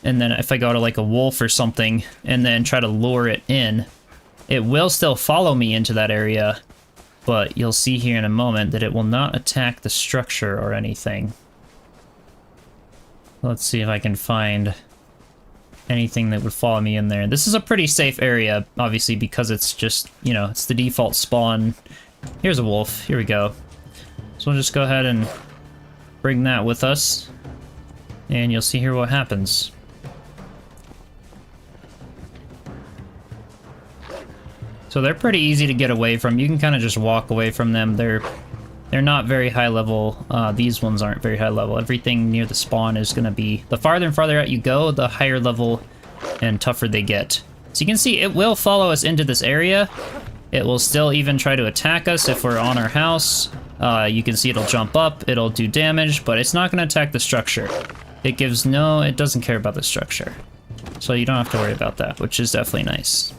and then if I go to like a wolf or something and then try to lure it in, it will still follow me into that area, but you'll see here in a moment that it will not attack the structure or anything. Let's see if I can find anything that would follow me in there. This is a pretty safe area, obviously, because it's just, you know, it's the default spawn. Here's a wolf. Here we go. So we'll just go ahead and bring that with us, and you'll see here what happens. So they're pretty easy to get away from. You can kind of just walk away from them. They're not very high level. These ones aren't very high level. Everything near the spawn is going to be... The farther and farther out you go, the higher level and tougher they get. So you can see it will follow us into this area. It will still even try to attack us if we're on our house. You can see it'll jump up, it'll do damage, but it's not going to attack the structure. It doesn't care about the structure. So you don't have to worry about that, which is definitely nice.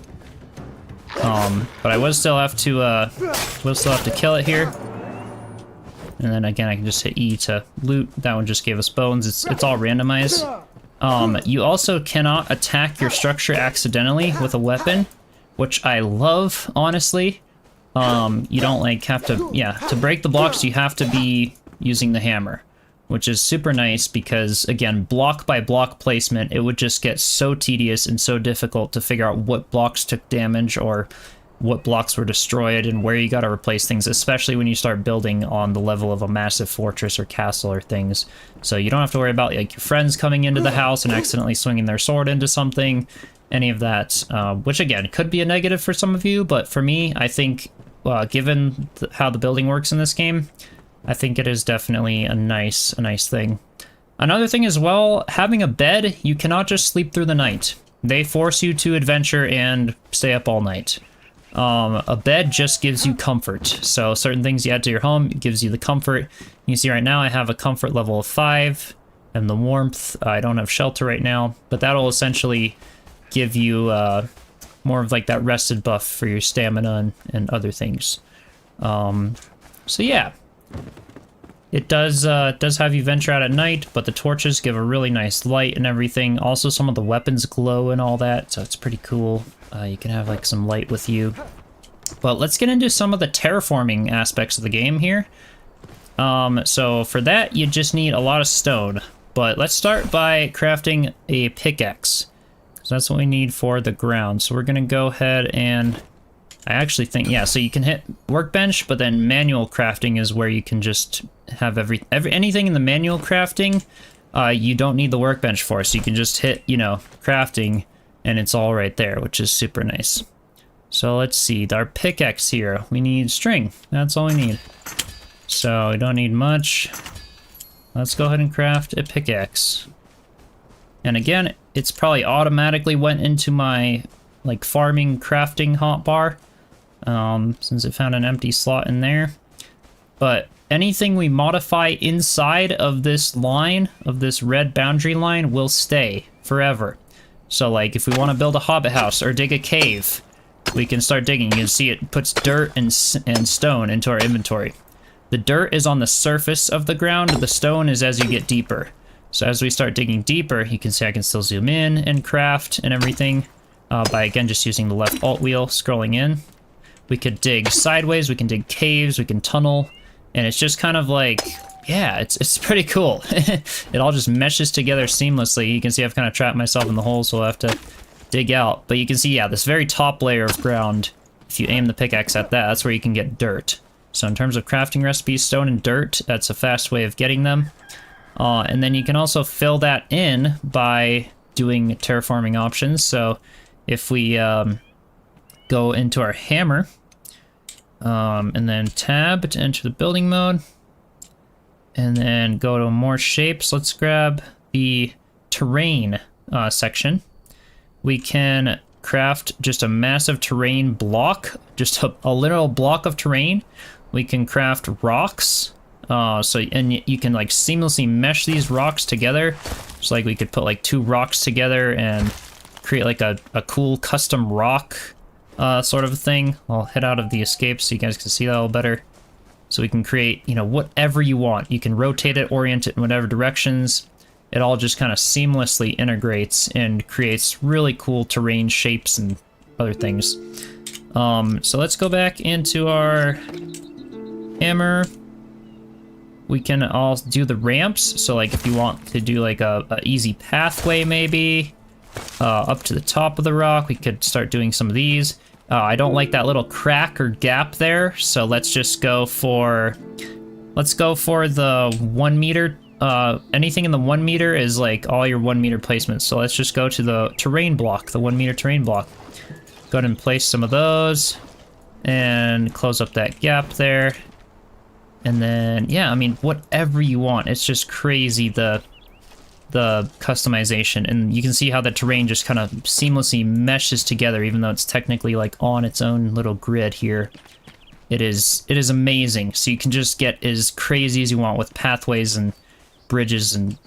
But I will still have to kill it here. And then again, I can just hit E to loot. That one just gave us bones. It's all randomized. You also cannot attack your structure accidentally with a weapon, which I love, honestly. You don't like have to, to break the blocks, you have to be using the hammer, which is super nice because, again, block by block placement, it would just get so tedious and so difficult to figure out what blocks took damage or what blocks were destroyed and where you got to replace things, especially when you start building on the level of a massive fortress or castle or things. So you don't have to worry about like your friends coming into the house and accidentally swinging their sword into something, any of that, which again could be a negative for some of you, but for me, I think given how the building works in this game, I think it is definitely a nice thing. Another thing as well, having a bed, you cannot just sleep through the night. They force you to adventure and stay up all night. A bed just gives you comfort. So certain things you add to your home, it gives you the comfort. You see right now I have a comfort level of 5 and the warmth. I don't have shelter right now, but that'll essentially give you more of like that rested buff for your stamina and other things. So yeah, it does have you venture out at night, but the torches give a really nice light and everything. Also, some of the weapons glow and all that, so it's pretty cool. You can have like some light with you. But let's get into some of the terraforming aspects of the game here. So for that, you just need a lot of stone. But let's start by crafting a pickaxe, because that's what we need for the ground. So we're gonna go ahead and I actually think, yeah, so you can hit workbench, but then manual crafting is where you can just have anything in the manual crafting, you don't need the workbench for, so you can just hit, you know, crafting, and it's all right there, which is super nice. So let's see, our pickaxe here, we need string, that's all we need. So we don't need much. Let's go ahead and craft a pickaxe. And again, it's probably automatically went into my like farming crafting hotbar, since it found an empty slot in there. But anything we modify inside of this line, of this red boundary line, will stay forever. So like if we want to build a hobbit house or dig a cave, we can start digging. You can see it puts dirt and stone into our inventory. The dirt is on the surface of the ground, the stone is as you get deeper. So as we start digging deeper, you can see I can still zoom in and craft and everything by again just using the left alt wheel, scrolling in. We could dig sideways, we can dig caves, we can tunnel, and it's just kind of like, yeah, it's pretty cool. It all just meshes together seamlessly. You can see I've kind of trapped myself in the hole, so I'll have to dig out. But you can see, yeah, this very top layer of ground, if you aim the pickaxe at that, that's where you can get dirt. So in terms of crafting recipes, stone and dirt, that's a fast way of getting them. And then you can also fill that in by doing terraforming options. So if we go into our hammer, and then tab to enter the building mode, and then go to more shapes, let's grab the terrain section. We can craft just a massive terrain block, just a literal block of terrain. We can craft rocks, and you can like seamlessly mesh these rocks together. So like we could put like 2 rocks together and create like a cool custom rock sort of thing. I'll head out of the escape so you guys can see that a little better. So we can create, you know, whatever you want. You can rotate it, orient it in whatever directions. it all just kind of seamlessly integrates and creates really cool terrain shapes and other things. So let's go back into our hammer. We can all do the ramps. So like if you want to do like a easy pathway maybe up to the top of the rock, we could start doing some of these. I don't like that little crack or gap there, so let's just go for, the 1 meter. Anything in the 1 meter is like all your 1 meter placements. So let's just go to the terrain block, the 1 meter terrain block. Go ahead and place some of those and close up that gap there. And then, yeah, I mean, whatever you want. It's just crazy, the customization. And you can see how the terrain just kind of seamlessly meshes together, even though it's technically like on its own little grid here. It is amazing. So you can just get as crazy as you want with pathways and bridges and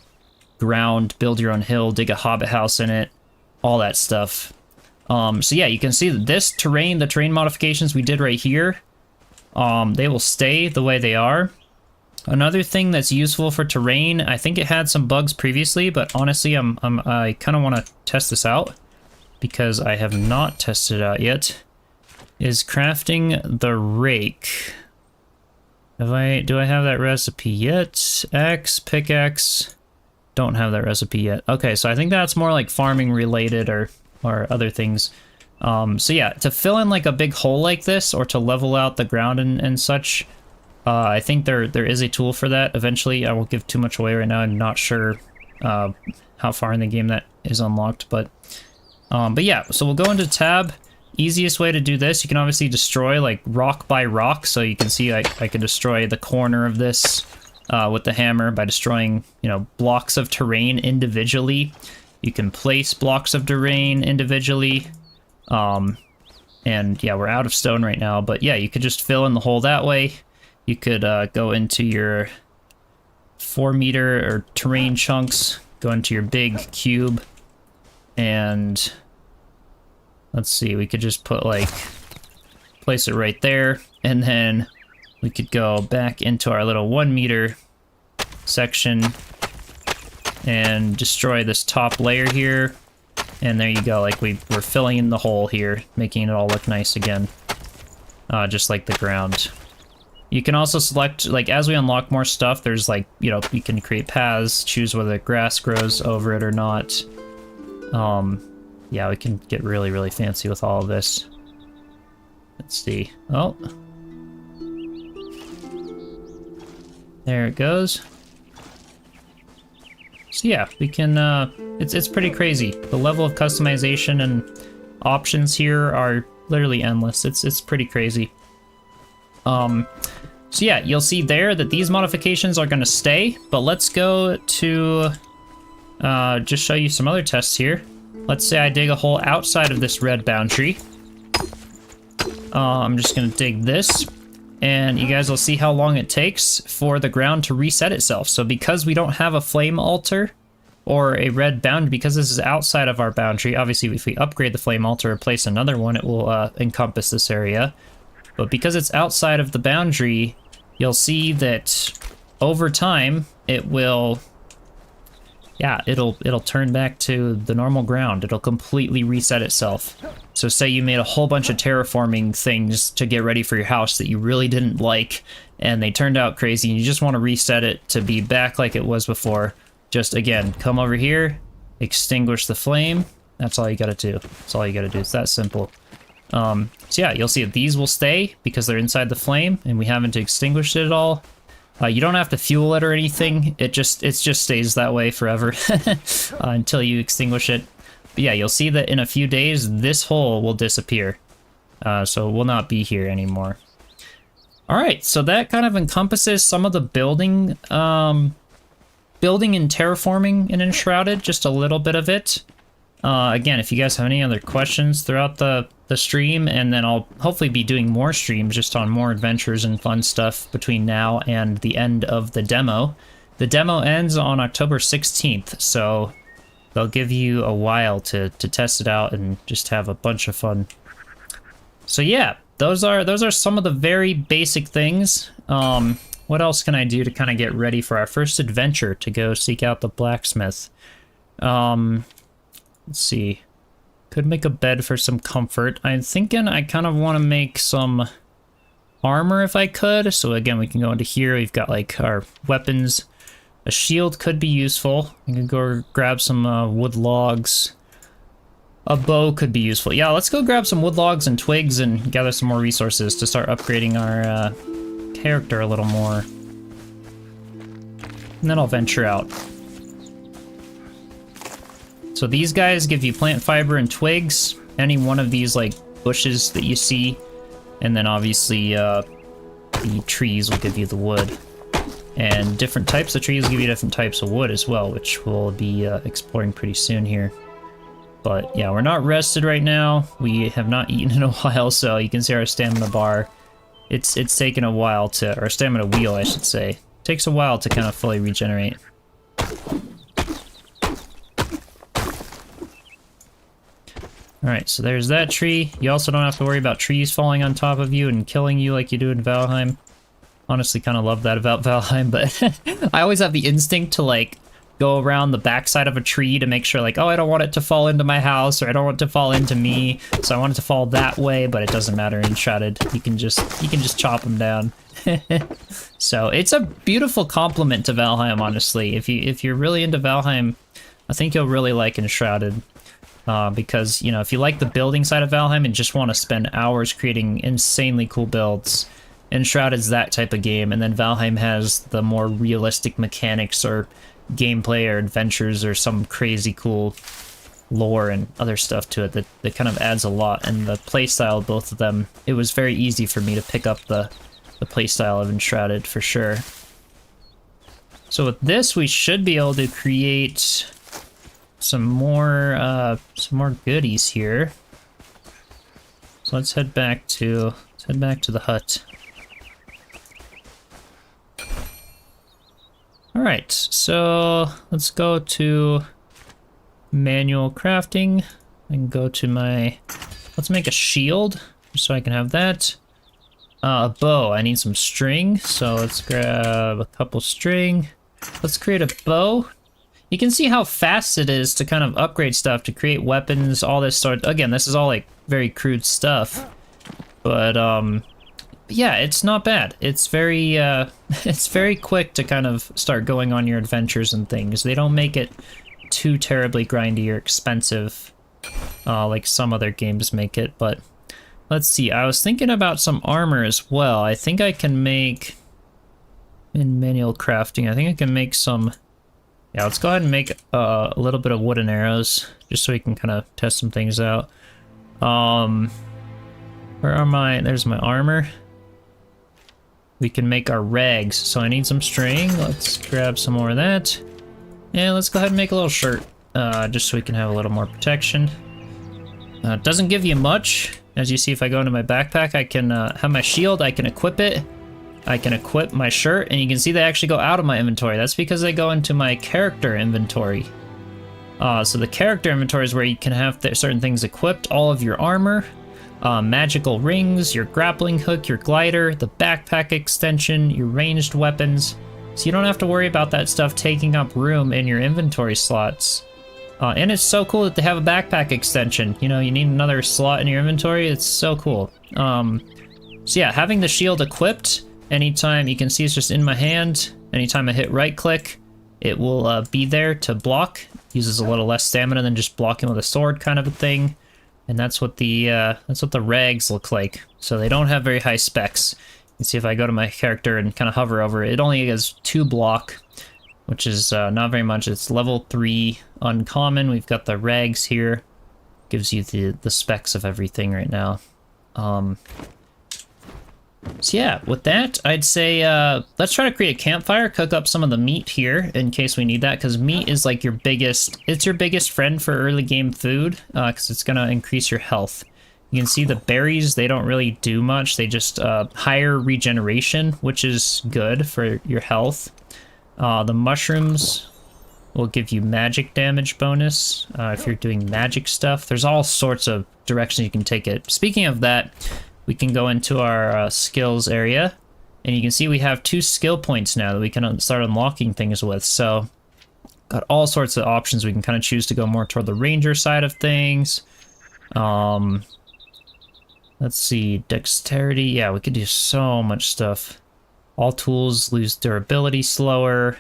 ground, build your own hill, dig a hobbit house in it, all that stuff. So yeah, you can see that this terrain, the terrain modifications we did right here, they will stay the way they are. Another thing that's useful for terrain, I think it had some bugs previously, but honestly, I kind of want to test this out because I have not tested it out yet, is crafting the rake. Do I have that recipe yet? Pickaxe, don't have that recipe yet. Okay, so I think that's more like farming related or other things. So yeah, to fill in like a big hole like this or to level out the ground and such, I think there is a tool for that. Eventually, I won't give too much away right now. I'm not sure how far in the game that is unlocked, but yeah, so we'll go into tab. Easiest way to do this, you can obviously destroy like rock by rock. So you can see I can destroy the corner of this with the hammer by destroying, blocks of terrain individually. You can place blocks of terrain individually. And yeah, we're out of stone right now, but yeah, you could just fill in the hole that way. You could go into your 4 meter or terrain chunks, go into your big cube, and let's see, we could just put like, place it right there, and then we could go back into our little 1 meter section and destroy this top layer here. And there you go, like we're filling in the hole here, making it all look nice again. Just like the ground. You can also select, like as we unlock more stuff, there's like, you can create paths, choose whether grass grows over it or not. Yeah, we can get really, really fancy with all of this. Let's see. Oh. There it goes. So yeah, we can, it's pretty crazy. The level of customization and options here are literally endless. It's pretty crazy. So yeah, you'll see there that these modifications are going to stay, but let's go to just show you some other tests here. Let's say I dig a hole outside of this red boundary. I'm just going to dig this, and you guys will see how long it takes for the ground to reset itself. So because we don't have a flame altar or a red boundary, because this is outside of our boundary, obviously if we upgrade the flame altar or place another one, it will encompass this area. But because it's outside of the boundary, you'll see that over time it will, yeah, it'll turn back to the normal ground. It'll completely reset itself. So say you made a whole bunch of terraforming things to get ready for your house that you really didn't like, and they turned out crazy, and you just want to reset it to be back like it was before. Just, again, come over here, extinguish the flame. That's all you gotta do. That's all you gotta do. It's that simple. So yeah, you'll see that these will stay because they're inside the flame, and we haven't extinguished it at all. You don't have to fuel it or anything. It just stays that way forever until you extinguish it. But yeah, you'll see that in a few days, this hole will disappear. So it will not be here anymore. All right, so that kind of encompasses some of the building and terraforming in Enshrouded, just a little bit of it. Again, if you guys have any other questions throughout the stream, and then I'll hopefully be doing more streams just on more adventures and fun stuff between now and the end of the demo. The demo ends on October 16th, so they'll give you a while to test it out and just have a bunch of fun. So yeah, those are some of the very basic things. what else can I do to kind of get ready for our first adventure to go seek out the blacksmith? Let's see. Could make a bed for some comfort. I'm thinking I kind of want to make some armor if I could. So again, we can go into here. We've got like our weapons. A shield could be useful. We can go grab some wood logs. A bow could be useful. Yeah, let's go grab some wood logs and twigs and gather some more resources to start upgrading our character a little more. And then I'll venture out. So these guys give you plant fiber and twigs. Any one of these like bushes that you see. And then obviously the trees will give you the wood. And different types of trees give you different types of wood as well, which we'll be exploring pretty soon here. But yeah, we're not rested right now. We have not eaten in a while, so you can see our stamina bar. It's taken a while to, or stamina wheel, I should say. It takes a while to kind of fully regenerate. Alright, so there's that tree. You also don't have to worry about trees falling on top of you and killing you like you do in Valheim. Honestly, kind of love that about Valheim, but I always have the instinct to like go around the backside of a tree to make sure like, oh, I don't want it to fall into my house, or I don't want it to fall into me, so I want it to fall that way, but it doesn't matter in Shrouded. You can just chop them down. So it's a beautiful compliment to Valheim, honestly. If you're really into Valheim, I think you'll really like Enshrouded. Because, you know, if you like the building side of Valheim and just want to spend hours creating insanely cool builds, Enshrouded's that type of game, and then Valheim has the more realistic mechanics or gameplay or adventures or some crazy cool lore and other stuff to it that kind of adds a lot. And the playstyle of both of them, it was very easy for me to pick up the playstyle of Enshrouded for sure. So with this, we should be able to create some more goodies here. So let's head back to the hut. Alright, so let's go to manual crafting and go to let's make a shield so I can have that. A bow, I need some string, so let's grab a couple string. Let's create a bow. You can see how fast it is to kind of upgrade stuff, to create weapons, all this sort. Again, this is all like very crude stuff, but yeah, it's not bad. It's very quick to kind of start going on your adventures and things. They don't make it too terribly grindy or expensive like some other games make it, but let's see. I was thinking about some armor as well. I think I can make, in manual crafting, I think I can make some, yeah, let's go ahead and make a little bit of wooden arrows, just so we can kind of test some things out. Where are my, there's my armor. We can make our rags, so I need some string. Let's grab some more of that. And let's go ahead and make a little shirt, just so we can have a little more protection. It doesn't give you much. As you see, if I go into my backpack, I can have my shield, I can equip it. I can equip my shirt, and you can see they actually go out of my inventory. That's because they go into my character inventory. So the character inventory is where you can have certain things equipped, all of your armor, magical rings, your grappling hook, your glider, the backpack extension, your ranged weapons. So you don't have to worry about that stuff taking up room in your inventory slots. And it's so cool that they have a backpack extension. You know, you need another slot in your inventory. It's so cool. So yeah, having the shield equipped, anytime, you can see it's just in my hand. Anytime I hit right click, it will be there to block. Uses a little less stamina than just blocking with a sword kind of a thing. And that's what the rags look like. So they don't have very high specs. You can see if I go to my character and kind of hover over it, it only has 2 block, which is not very much. It's level 3 uncommon. We've got the rags here. Gives you the specs of everything right now. So yeah, with that, I'd say let's try to create a campfire, cook up some of the meat here in case we need that, because meat is like your biggest friend for early game food, because it's gonna increase your health. You can see the berries, they don't really do much. They just higher regeneration, which is good for your health. The mushrooms will give you magic damage bonus if you're doing magic stuff. There's all sorts of directions you can take it. Speaking of that, we can go into our skills area, And you can see we have 2 skill points now that we can start unlocking things with. So got all sorts of options. We can kind of choose to go more toward the ranger side of things. Let's see, dexterity. Yeah, we could do so much stuff. All tools lose durability slower.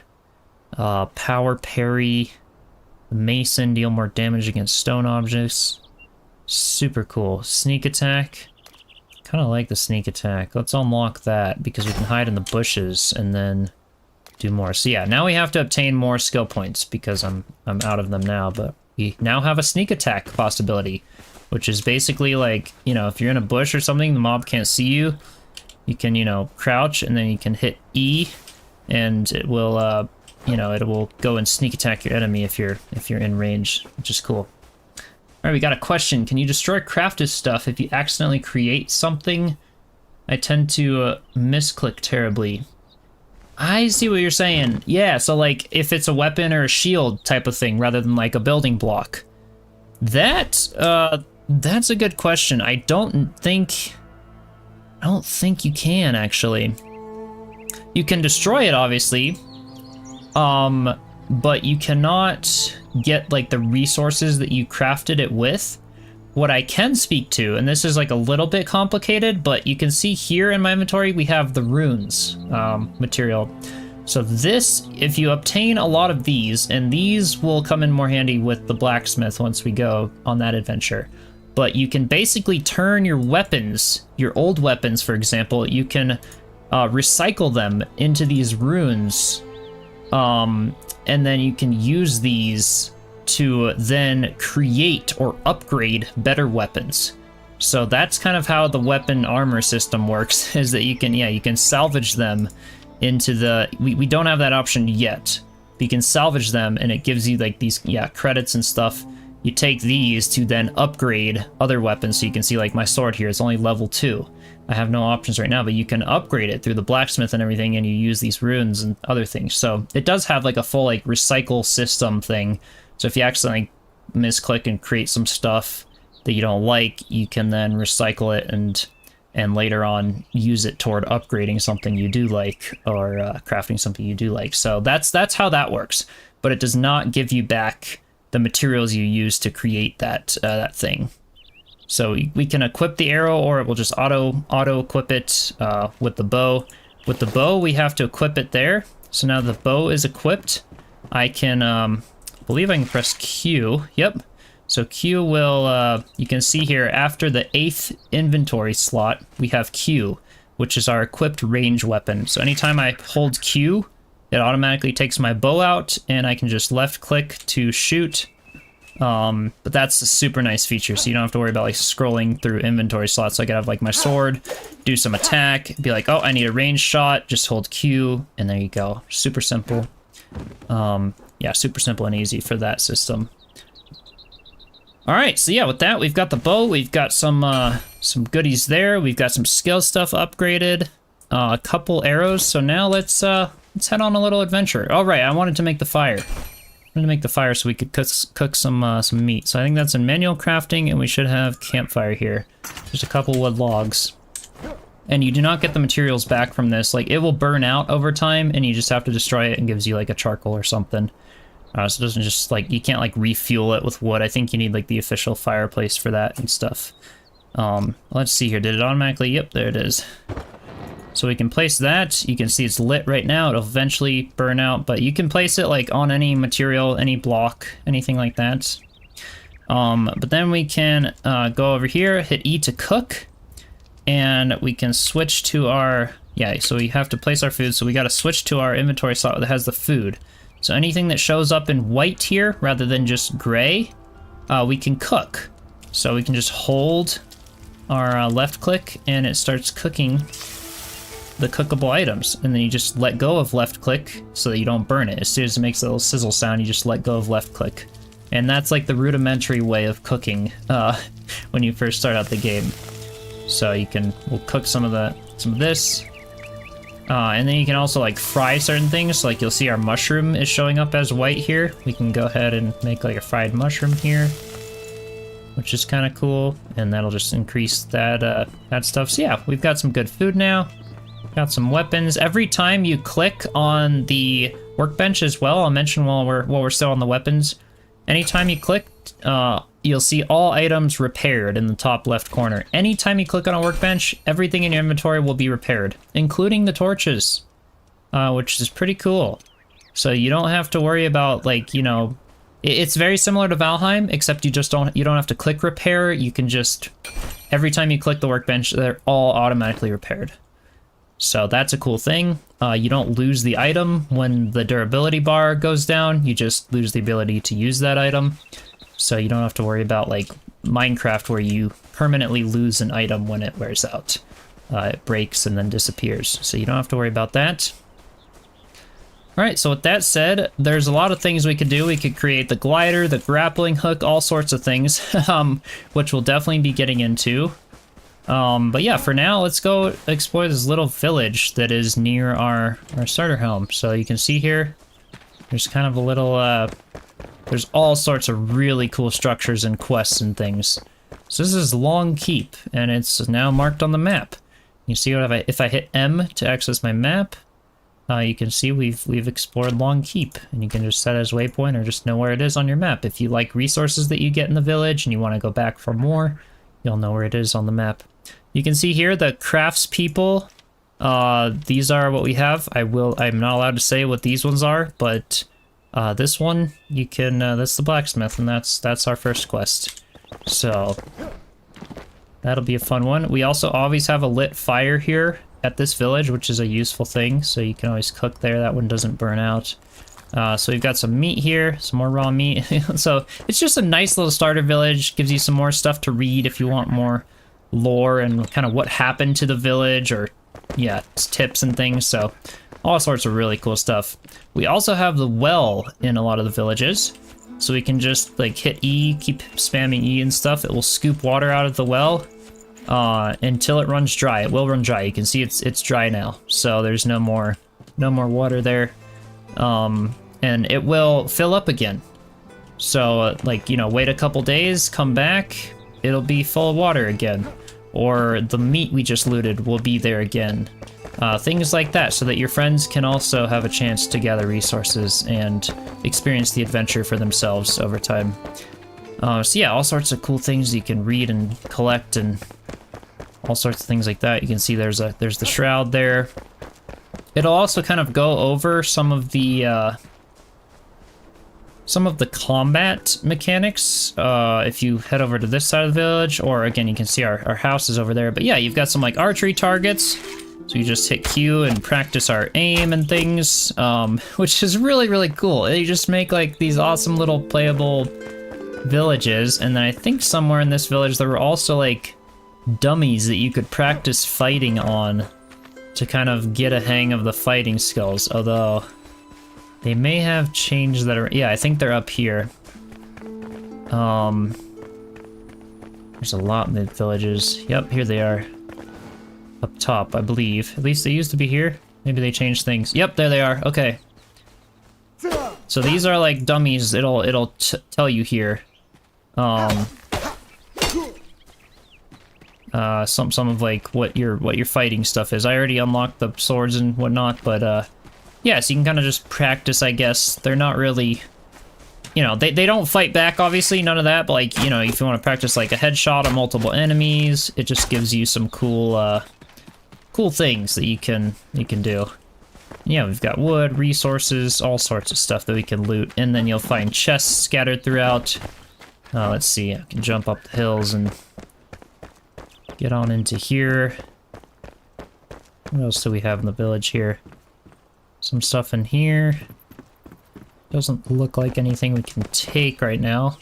Power parry. Mason, deal more damage against stone objects. Super cool. Sneak attack. Kind of like the sneak attack. Let's unlock that because we can hide in the bushes and then do more. So yeah, now we have to obtain more skill points because I'm out of them now, but we now have a sneak attack possibility, which is basically like, you know, if you're in a bush or something, the mob can't see you. You can, you know, crouch and then you can hit E and it will, you know, it will go and sneak attack your enemy if you're in range, which is cool. All right, we got a question. Can you destroy crafted stuff if you accidentally create something? I tend to misclick terribly. I see what you're saying. Yeah, so like if it's a weapon or a shield type of thing rather than like a building block. That's a good question. I don't think you can actually. You can destroy it obviously. But you cannot get like the resources that you crafted it with. What I can speak to, and this is like a little bit complicated, but you can see here in my inventory we have the runes material. So this, if you obtain a lot of these, and these will come in more handy with the blacksmith once we go on that adventure. But you can basically turn your weapons, your old weapons for example, you can recycle them into these runes. And then you can use these to then create or upgrade better weapons. So that's kind of how the weapon armor system works, is that you can salvage them into the, we don't have that option yet. But you can salvage them and it gives you like these, credits and stuff. You take these to then upgrade other weapons. So you can see like my sword here is only level 2. I have no options right now, but you can upgrade it through the blacksmith and everything, and you use these runes and other things. So it does have like a full like recycle system thing. So if you accidentally misclick and create some stuff that you don't like, you can then recycle it and later on use it toward upgrading something you do like, or crafting something you do like. So that's how that works. But it does not give you back the materials you use to create that thing. So we can equip the arrow, or it will just auto equip it with the bow. With the bow, we have to equip it there. So now the bow is equipped. I can, believe I can press Q. Yep. So Q will, you can see here after the 8th inventory slot, we have Q, which is our equipped range weapon. So anytime I hold Q, it automatically takes my bow out, and I can just left click to shoot. But that's a super nice feature, so you don't have to worry about like scrolling through inventory slots. So I can have like my sword, do some attack, be like, oh, I need a ranged shot, just hold Q, and there you go. Super simple. Yeah, super simple and easy for that system. All right, so yeah, with that, we've got the bow, we've got some goodies there, we've got some skill stuff upgraded, a couple arrows. So now let's head on a little adventure. All right, I wanted to make the fire. To make the fire so we could cook some meat. So I think that's in manual crafting, and we should have campfire here. There's a couple wood logs. And you do not get the materials back from this. Like, it will burn out over time, and you just have to destroy it and gives you like a charcoal or something. So it doesn't just like, you can't like refuel it with wood. I think you need like the official fireplace for that and stuff. Let's see here, did it automatically? Yep, there it is. So we can place that. You can see it's lit right now. It'll eventually burn out, but you can place it like on any material, any block, anything like that. But then we can go over here, hit E to cook, and we can switch to our, so we have to place our food. So we got to switch to our inventory slot that has the food. So anything that shows up in white here, rather than just gray, we can cook. So we can just hold our left click and it starts cooking the cookable items, and then you just let go of left click so that you don't burn it. As soon as it makes a little sizzle sound, you just let go of left click. And that's like the rudimentary way of cooking when you first start out the game. So we'll cook some of this. And then you can also like fry certain things. So like you'll see our mushroom is showing up as white here. We can go ahead and make like a fried mushroom here, which is kind of cool. And that'll just increase that stuff. So yeah, we've got some good food now. Got some weapons. Every time you click on the workbench as well, I'll mention while we're still on the weapons. Anytime you click, you'll see all items repaired in the top left corner. Anytime you click on a workbench, everything in your inventory will be repaired, including the torches, which is pretty cool. So you don't have to worry about, like, you know, it's very similar to Valheim, except you don't have to click repair. You can just, every time you click the workbench, they're all automatically repaired. So that's a cool thing. You don't lose the item when the durability bar goes down. You just lose the ability to use that item. So you don't have to worry about, like, Minecraft where you permanently lose an item when it wears out. It breaks and then disappears. So you don't have to worry about that. Alright, so with that said, there's a lot of things we could do. We could create the glider, the grappling hook, all sorts of things, which we'll definitely be getting into. But yeah, for now, let's go explore this little village that is near our starter home. So you can see here, there's kind of a little, there's all sorts of really cool structures and quests and things. So this is Long Keep, and it's now marked on the map. You see what if I hit M to access my map, you can see we've explored Long Keep, and you can just set it as waypoint or just know where it is on your map. If you like resources that you get in the village and you want to go back for more, you'll know where it is on the map. You can see here the craftspeople. These are what we have. I'm not allowed to say what these ones are, but this one you can. That's the blacksmith, and that's our first quest. So that'll be a fun one. We also always have a lit fire here at this village, which is a useful thing. So you can always cook there. That one doesn't burn out. So we've got some meat here, some more raw meat. So it's just a nice little starter village. Gives you some more stuff to read if you want more lore and kind of what happened to the village, or yeah, tips and things. So all sorts of really cool stuff. We also have the well in a lot of the villages, so we can just like hit E, keep spamming E and stuff. It will scoop water out of the well until it runs dry. It will run dry. You can see it's dry now, so there's no more water there, and it will fill up again. So like, you know, wait a couple days, come back, it'll be full of water again. Or the meat we just looted will be there again. Things like that, so that your friends can also have a chance to gather resources and experience the adventure for themselves over time. So yeah, all sorts of cool things you can read and collect, and all sorts of things like that. You can see there's the shroud there. It'll also kind of go over some of the combat mechanics if you head over to this side of the village, or again, you can see our house is over there. But yeah, you've got some like archery targets, so you just hit Q and practice our aim and things, which is really cool. You just make like these awesome little playable villages. And then I think somewhere in this village there were also like dummies that you could practice fighting on to kind of get a hang of the fighting skills, although they may have changed that. Yeah, I think they're up here. There's a lot in the villages. Yep, here they are. Up top, I believe. At least they used to be here. Maybe they changed things. Yep, there they are. Okay. So these are like dummies. It'll tell you here. Some of like what your fighting stuff is. I already unlocked the swords and whatnot, but yeah, so you can kind of just practice, I guess. They're not really, you know, they don't fight back, obviously, none of that, but like, you know, if you want to practice like a headshot on multiple enemies, it just gives you some cool cool things that you can do. Yeah, we've got wood, resources, all sorts of stuff that we can loot, and then you'll find chests scattered throughout. Let's see, I can jump up the hills and get on into here. What else do we have in the village here? Some stuff in here. Doesn't look like anything we can take right now.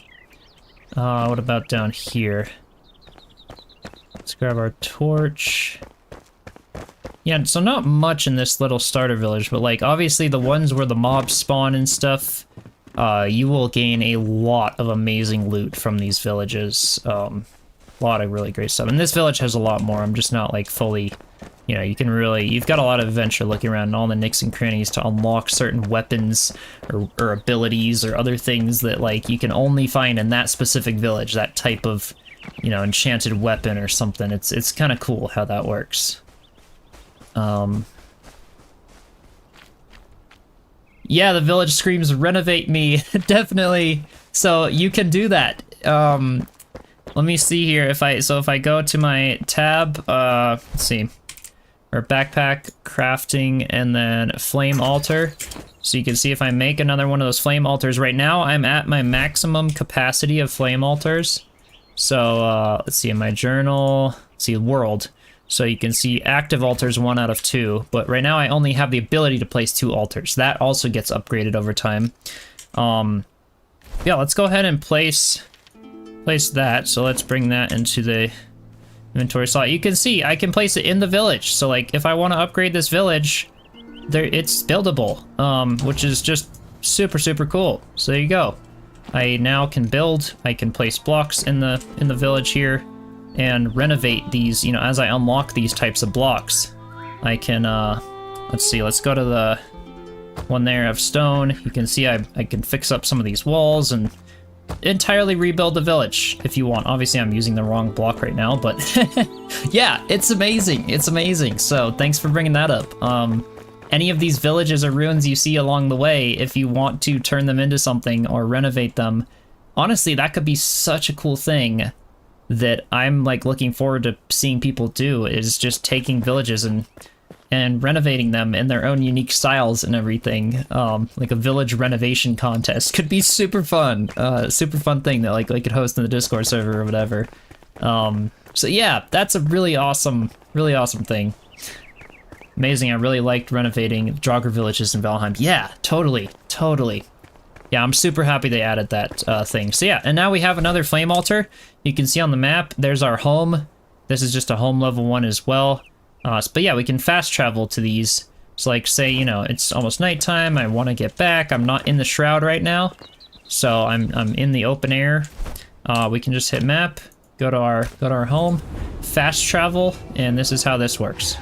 What about down here? Let's grab our torch. Yeah, so not much in this little starter village, but like obviously the ones where the mobs spawn and stuff, you will gain a lot of amazing loot from these villages. A lot of really great stuff. And this village has a lot more. I'm just not like fully, you know, you've got a lot of adventure looking around and all the nicks and crannies to unlock certain weapons or abilities or other things that like you can only find in that specific village, that type of, you know, enchanted weapon or something. It's kind of cool how that works. Yeah, the village screams renovate me. Definitely. So you can do that. Let me see here. If I go to my tab, let's see, or backpack, crafting, and then flame altar. So you can see if I make another one of those flame altars. Right now, I'm at my maximum capacity of flame altars. So let's see in my journal. Let's see world. So you can see active altars 1 out of 2, but right now I only have the ability to place 2 altars. That also gets upgraded over time. Yeah, let's go ahead and place that. So let's bring that into the inventory slot. You can see I can place it in the village. So like if I want to upgrade this village, it's buildable, which is just super cool. So there you go. I now can build. I can place blocks in the village here and renovate these, you know, as I unlock these types of blocks. I can, let's see, let's go to the one there of stone. You can see I can fix up some of these walls and entirely rebuild the village if you want. Obviously, I'm using the wrong block right now, but yeah, it's amazing. It's amazing. So thanks for bringing that up. Any of these villages or ruins you see along the way, if you want to turn them into something or renovate them, honestly, that could be such a cool thing that I'm like looking forward to seeing people do, is just taking villages and renovating them in their own unique styles and everything. Like a village renovation contest could be super fun. Super fun thing that like they could host in the Discord server or whatever. So yeah, that's a really awesome thing. Amazing. I really liked renovating Draugr villages in Valheim. Yeah, totally. Yeah, I'm super happy they added that thing. So yeah, and now we have another flame altar. You can see on the map, there's our home. This is just a home level 1 as well. But yeah, we can fast travel to these. So like say, you know, it's almost nighttime, I want to get back. I'm not in the Shroud right now, so I'm in the open air. We can just hit map, go to our home, fast travel, and this is how this works.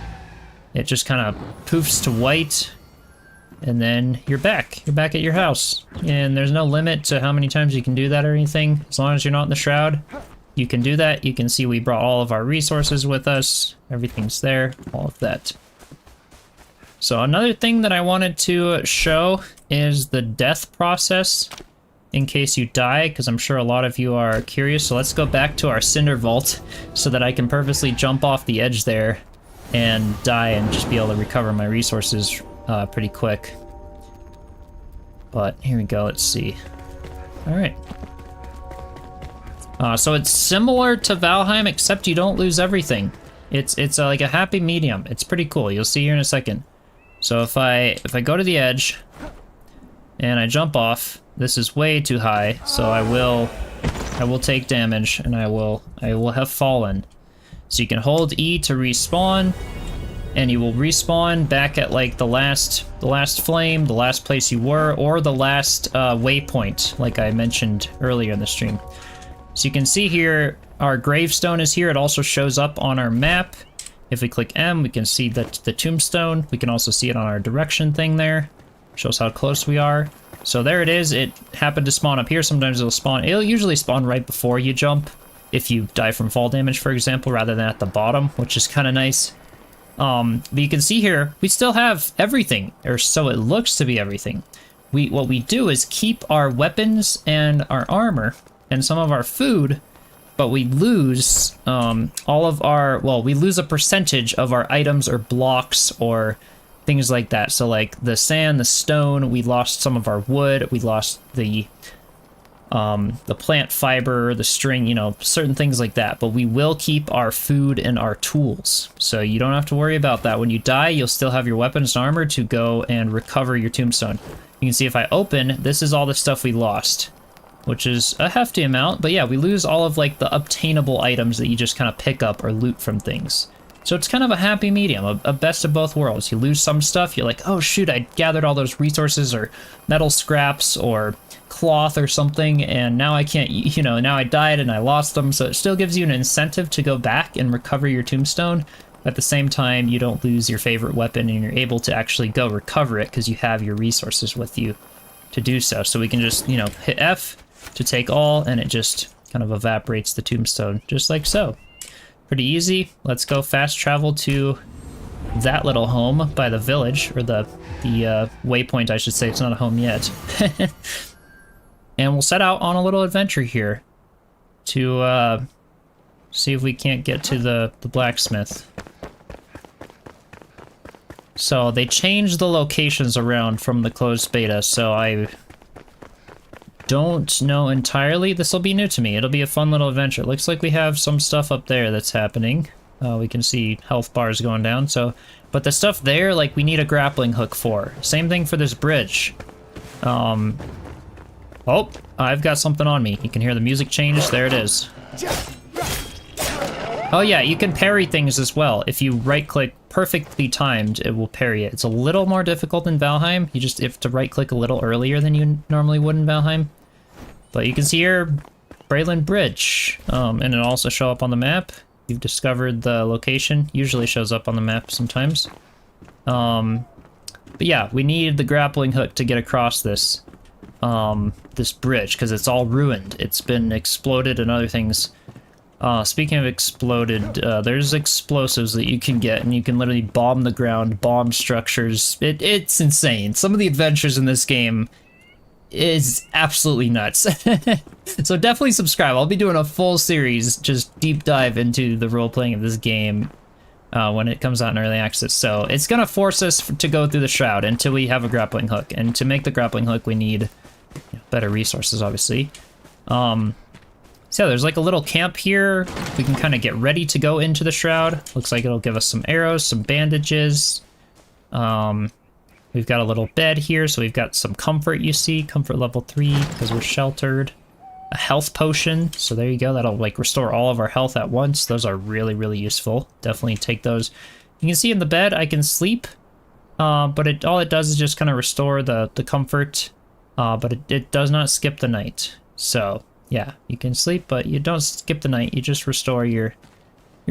It just kind of poofs to white, and then you're back. You're back at your house. And there's no limit to how many times you can do that or anything. As long as you're not in the Shroud, you can do that. You can see we brought all of our resources with us. Everything's there, all of that. So another thing that I wanted to show is the death process in case you die, because I'm sure a lot of you are curious. So let's go back to our Cinder vault so that I can purposely jump off the edge there and die and just be able to recover my resources pretty quick. But here we go, let's see. All right. So it's similar to Valheim, except you don't lose everything. It's like a happy medium. It's pretty cool. You'll see here in a second. So if I go to the edge and I jump off, this is way too high, so I will take damage and I will have fallen. So you can hold E to respawn, and you will respawn back at like the last flame, the last place you were, or the last waypoint, like I mentioned earlier in the stream. So you can see here, our gravestone is here. It also shows up on our map. If we click M, we can see the tombstone. We can also see it on our direction thing there. Shows how close we are. So there it is. It happened to spawn up here. Sometimes it'll usually spawn right before you jump, if you die from fall damage, for example, rather than at the bottom, which is kind of nice. But you can see here, we still have everything, or so it looks to be everything. What we do is keep our weapons and our armor and some of our food, but we lose we lose a percentage of our items or blocks or things like that. So like the sand, the stone, we lost some of our wood, we lost the plant fiber, the string, you know, certain things like that, but we will keep our food and our tools. So you don't have to worry about that. When you die, you'll still have your weapons and armor to go and recover your tombstone. You can see if I open, this is all the stuff we lost, which is a hefty amount, but yeah, we lose all of like the obtainable items that you just kind of pick up or loot from things. So it's kind of a happy medium, a best of both worlds. You lose some stuff, you're like, oh shoot, I gathered all those resources or metal scraps or cloth or something, and now I can't, you know, now I died and I lost them. So it still gives you an incentive to go back and recover your tombstone. At the same time, you don't lose your favorite weapon and you're able to actually go recover it because you have your resources with you to do so. So we can just, you know, hit F to take all, and it just kind of evaporates the tombstone, just like so. Pretty easy. Let's go fast travel to that little home by the village, or the waypoint, I should say. It's not a home yet. And we'll set out on a little adventure here to see if we can't get to the blacksmith. So they changed the locations around from the closed beta, so I don't know entirely. This will be new to me. It'll be a fun little adventure. It looks like we have some stuff up there that's happening. We can see health bars going down, so... But the stuff there, like, we need a grappling hook for. Same thing for this bridge. Oh, I've got something on me. You can hear the music change. There it is. Oh yeah, you can parry things as well. If you right-click perfectly timed, it will parry it. It's a little more difficult in Valheim. You just have to right-click a little earlier than you normally would in Valheim. But you can see here, Braylon Bridge. And it'll also show up on the map. You've discovered the location. Usually shows up on the map sometimes. But yeah, we need the grappling hook to get across this this bridge, because it's all ruined. It's been exploded and other things. Speaking of exploded, there's explosives that you can get, and you can literally bomb the ground, bomb structures. It's insane. Some of the adventures in this game is absolutely nuts. So definitely subscribe. I'll be doing a full series, just deep dive into the role-playing of this game when it comes out in early access. So it's gonna force us to go through the Shroud until we have a grappling hook, and to make the grappling hook we need better resources, obviously. So yeah, there's like a little camp here. We can kind of get ready to go into the Shroud. Looks like it'll give us some arrows, some bandages. We've got a little bed here, so we've got some comfort, you see. Comfort level 3, because we're sheltered. A health potion, so there you go. That'll like restore all of our health at once. Those are really, really useful. Definitely take those. You can see in the bed, I can sleep. But all it does is just kind of restore the comfort. But it does not skip the night. So, yeah, you can sleep, but you don't skip the night. You just restore your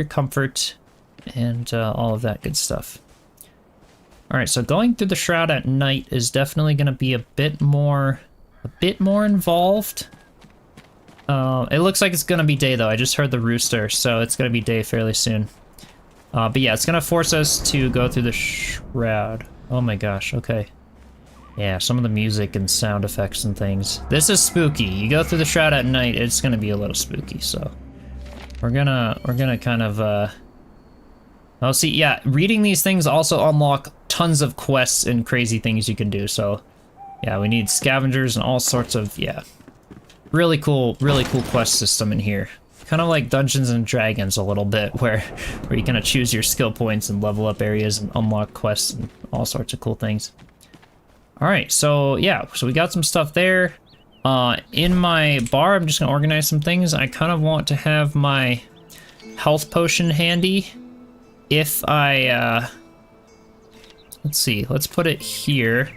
comfort and all of that good stuff. Alright, so going through the Shroud at night is definitely going to be a bit more involved. It looks like it's going to be day, though. I just heard the rooster, so it's going to be day fairly soon. But yeah, it's going to force us to go through the Shroud. Oh my gosh, okay. Yeah, some of the music and sound effects and things. This is spooky. You go through the Shroud at night, it's going to be a little spooky, so... We're gonna kind of, Oh, see, yeah, reading these things also unlock tons of quests and crazy things you can do, so... Yeah, we need scavengers and all sorts of, yeah. Really cool quest system in here. Kind of like Dungeons and Dragons a little bit, where you kind of choose your skill points and level up areas and unlock quests and all sorts of cool things. Alright, so yeah, so we got some stuff there. In my bar, I'm just gonna organize some things. I kind of want to have my health potion handy. If I, let's see, let's put it here.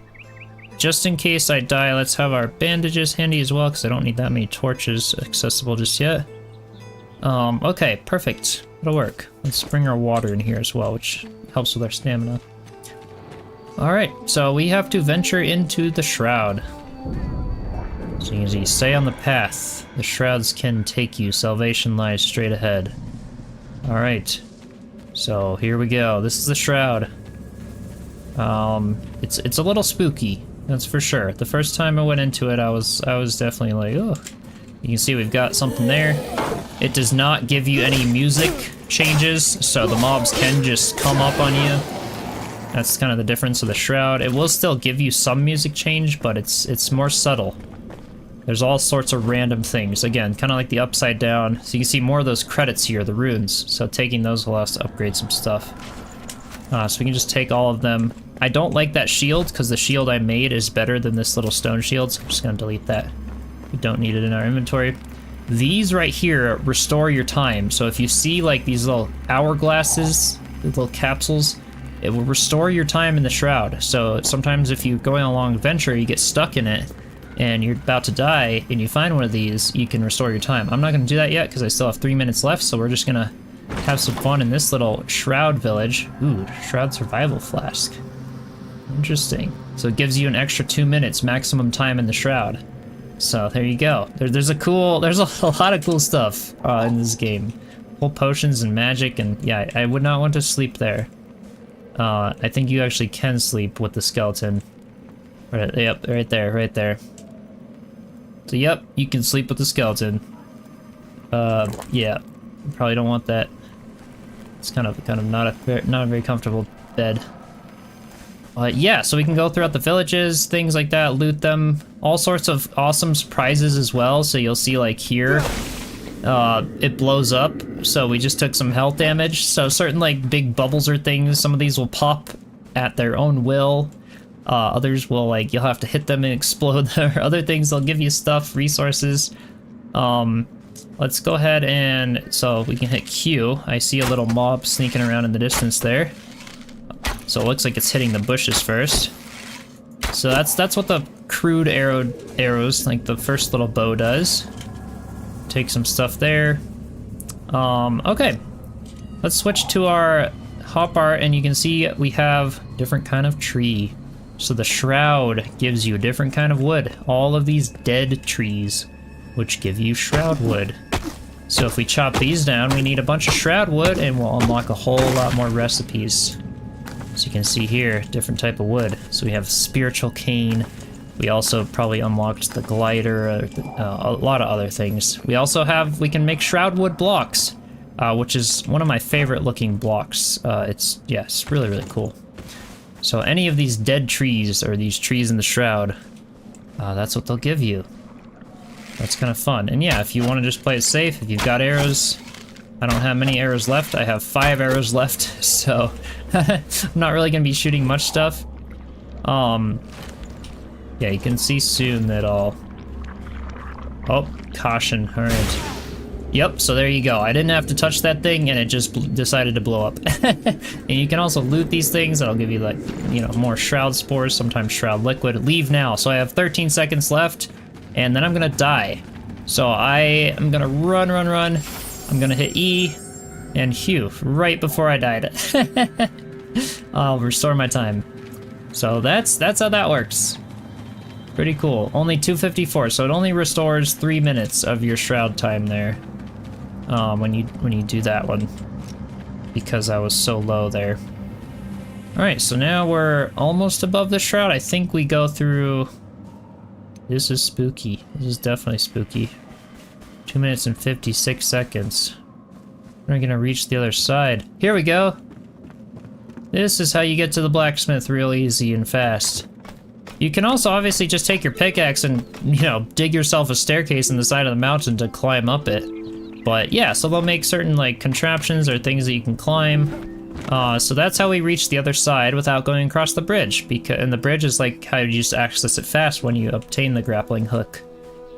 Just in case I die, let's have our bandages handy as well, because I don't need that many torches accessible just yet. Okay, perfect. It'll work. Let's bring our water in here as well, which helps with our stamina. Alright, so we have to venture into the Shroud. So you can stay on the path. The Shrouds can take you. Salvation lies straight ahead. Alright. So here we go. This is the Shroud. It's a little spooky, that's for sure. The first time I went into it, I was definitely like, oh. You can see we've got something there. It does not give you any music changes, so the mobs can just come up on you. That's kind of the difference of the Shroud. It will still give you some music change, but it's more subtle. There's all sorts of random things. Again, kind of like the upside down. So you can see more of those credits here, the runes. So taking those will allow us to upgrade some stuff. So we can just take all of them. I don't like that shield, because the shield I made is better than this little stone shield, so I'm just going to delete that. We don't need it in our inventory. These right here restore your time. So if you see like these little hourglasses, little capsules, it will restore your time in the Shroud. So sometimes if you're going along adventure, you get stuck in it, and you're about to die, and you find one of these, you can restore your time. I'm not going to do that yet, because I still have 3 minutes left, so we're just going to have some fun in this little Shroud village. Ooh, Shroud survival flask. Interesting. So it gives you an extra 2 minutes maximum time in the Shroud. So there you go. There's a lot of cool stuff in this game. Whole potions and magic, and yeah, I would not want to sleep there. I think you actually can sleep with the skeleton. Right, yep, right there, right there. So yep, you can sleep with the skeleton. Yeah, probably don't want that. It's kind of not a very comfortable bed. Yeah, so we can go throughout the villages, things like that, loot them. All sorts of awesome surprises as well. So you'll see like here, it blows up. So we just took some health damage. So certain like big bubbles or things, some of these will pop at their own will. Others will like, you'll have to hit them and explode them. Other things, they'll give you stuff, resources. Let's go ahead and, so we can hit Q. I see a little mob sneaking around in the distance there. So it looks like it's hitting the bushes first. So that's what the crude arrows, like the first little bow does. Take some stuff there. Okay. Let's switch to our hotbar, and you can see we have different kind of tree. So the Shroud gives you a different kind of wood. All of these dead trees, which give you Shroud wood. So if we chop these down, we need a bunch of Shroud wood, and we'll unlock a whole lot more recipes. So you can see here, different type of wood. So we have spiritual cane. We also probably unlocked the glider, a lot of other things. We also have, we can make Shroud wood blocks, which is one of my favorite looking blocks. It's really, really cool. So any of these dead trees, or these trees in the Shroud, that's what they'll give you. That's kind of fun. And yeah, if you want to just play it safe, if you've got arrows, I don't have many arrows left. I have 5 arrows left, so I'm not really going to be shooting much stuff. Yeah, you can see soon that I'll... Oh, caution, alright. Yep, so there you go. I didn't have to touch that thing, and it just decided to blow up. And you can also loot these things, that'll give you, like, you know, more Shroud spores, sometimes Shroud liquid. Leave now. So I have 13 seconds left, and then I'm gonna die. So I am gonna run. I'm gonna hit E, and phew, right before I died. I'll restore my time. So that's how that works. Pretty cool. Only 254, so it only restores 3 minutes of your Shroud time there. When you do that one, because I was so low there. All right, so now we're almost above the Shroud. I think we go through. This is spooky. This is definitely spooky. 2 minutes and 56 seconds. We're gonna reach the other side. Here we go. This is how you get to the blacksmith real easy and fast. You can also obviously just take your pickaxe and, you know, dig yourself a staircase in the side of the mountain to climb up it. But yeah, so they'll make certain like contraptions or things that you can climb. So that's how we reach the other side without going across the bridge. And the bridge is like how you just access it fast when you obtain the grappling hook.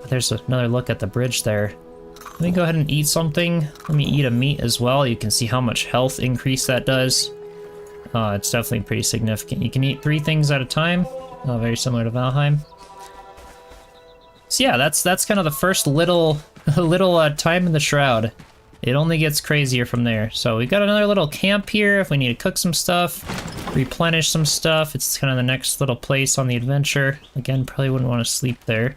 There's another look at the bridge there. Let me go ahead and eat something. Let me eat a meat as well. You can see how much health increase that does. It's definitely pretty significant. You can eat 3 things at a time. Very similar to Valheim. So yeah, that's kind of the first little time in the Shroud. It only gets crazier from there. So we've got another little camp here if we need to cook some stuff, replenish some stuff. It's kind of the next little place on the adventure. Again, probably wouldn't want to sleep there.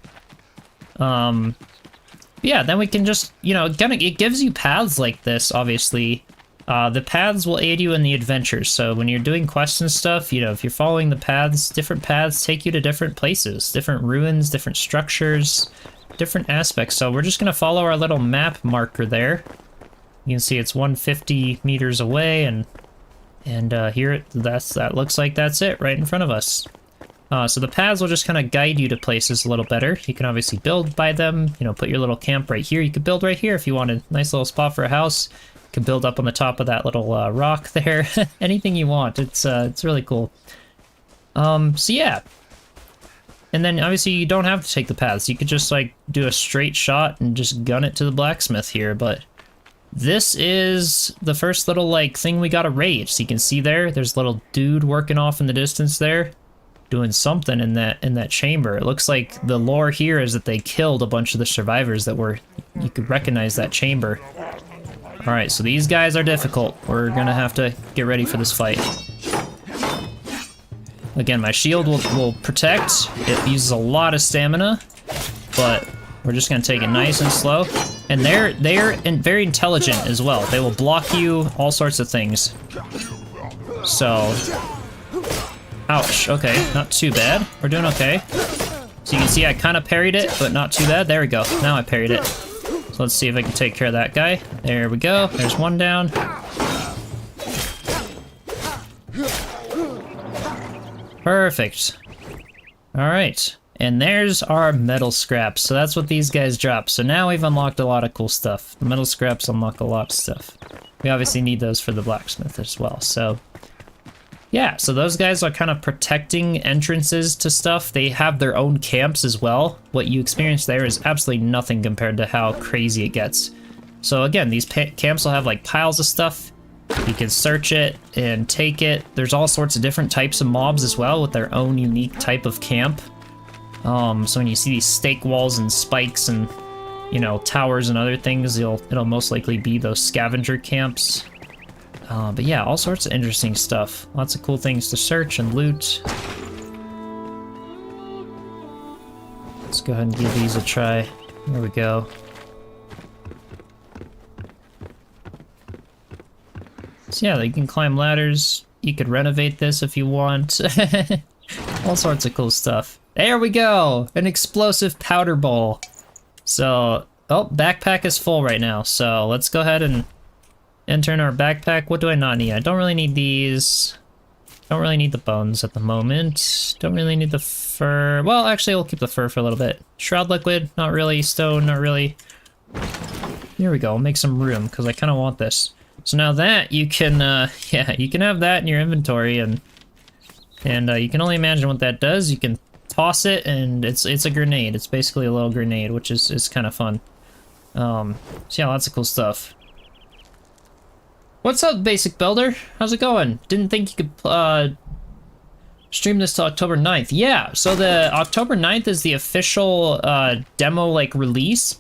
Yeah, then we can just, you know, it gives you paths like this, obviously. The paths will aid you in the adventures, so when you're doing quests and stuff, you know, if you're following the paths, different paths take you to different places, different ruins, different structures, different aspects. So we're just going to follow our little map marker there. You can see it's 150 meters away, and here, that looks like that's it, right in front of us. So the paths will just kind of guide you to places a little better. You can obviously build by them, you know, put your little camp right here. You could build right here if you wanted. Nice little spot for a house. You can build up on the top of that little rock there. Anything you want. It's really cool. So yeah. And then obviously you don't have to take the paths. You could just like do a straight shot and just gun it to the blacksmith here, but this is the first little like thing we got a raid. So you can see there's a little dude working off in the distance there, doing something in that chamber. It looks like the lore here is that they killed a bunch of the survivors that were, you could recognize that chamber. All right, so these guys are difficult. We're gonna have to get ready for this fight. Again, my shield will protect. It uses a lot of stamina, but we're just gonna take it nice and slow. And they're very intelligent as well. They will block you, all sorts of things. So, ouch, okay, not too bad. We're doing okay. So you can see I kind of parried it, but not too bad. There we go, now I parried it. So let's see if I can take care of that guy. There we go, there's one down. Perfect. All right, and there's our metal scraps. So that's what these guys drop. So now we've unlocked a lot of cool stuff. The metal scraps unlock a lot of stuff. We obviously need those for the blacksmith as well. So yeah, so those guys are kind of protecting entrances to stuff. They have their own camps as well. What you experience there is absolutely nothing compared to how crazy it gets. So again, these camps will have like piles of stuff. You can search it and take it. There's all sorts of different types of mobs as well with their own unique type of camp. So when you see these stake walls and spikes and, you know, towers and other things, it'll most likely be those scavenger camps. But yeah, all sorts of interesting stuff. Lots of cool things to search and loot. Let's go ahead and give these a try. There we go. So yeah, you can climb ladders. You could renovate this if you want. All sorts of cool stuff. There we go! An explosive powder bowl. So, oh, backpack is full right now. So let's go ahead and enter in our backpack. What do I not need? I don't really need these. Don't really need the bones at the moment. Don't really need the fur. Well, actually, we'll keep the fur for a little bit. Shroud liquid, not really. Stone, not really. Here we go. I'll make some room because I kind of want this. So now that you can, yeah, you can have that in your inventory, and you can only imagine what that does. You can toss it, and it's a grenade. It's basically a little grenade, which is kind of fun. So yeah, lots of cool stuff. What's up, Basic Builder? How's it going? Didn't think you could stream this till October 9th. Yeah, so the October 9th is the official demo like release.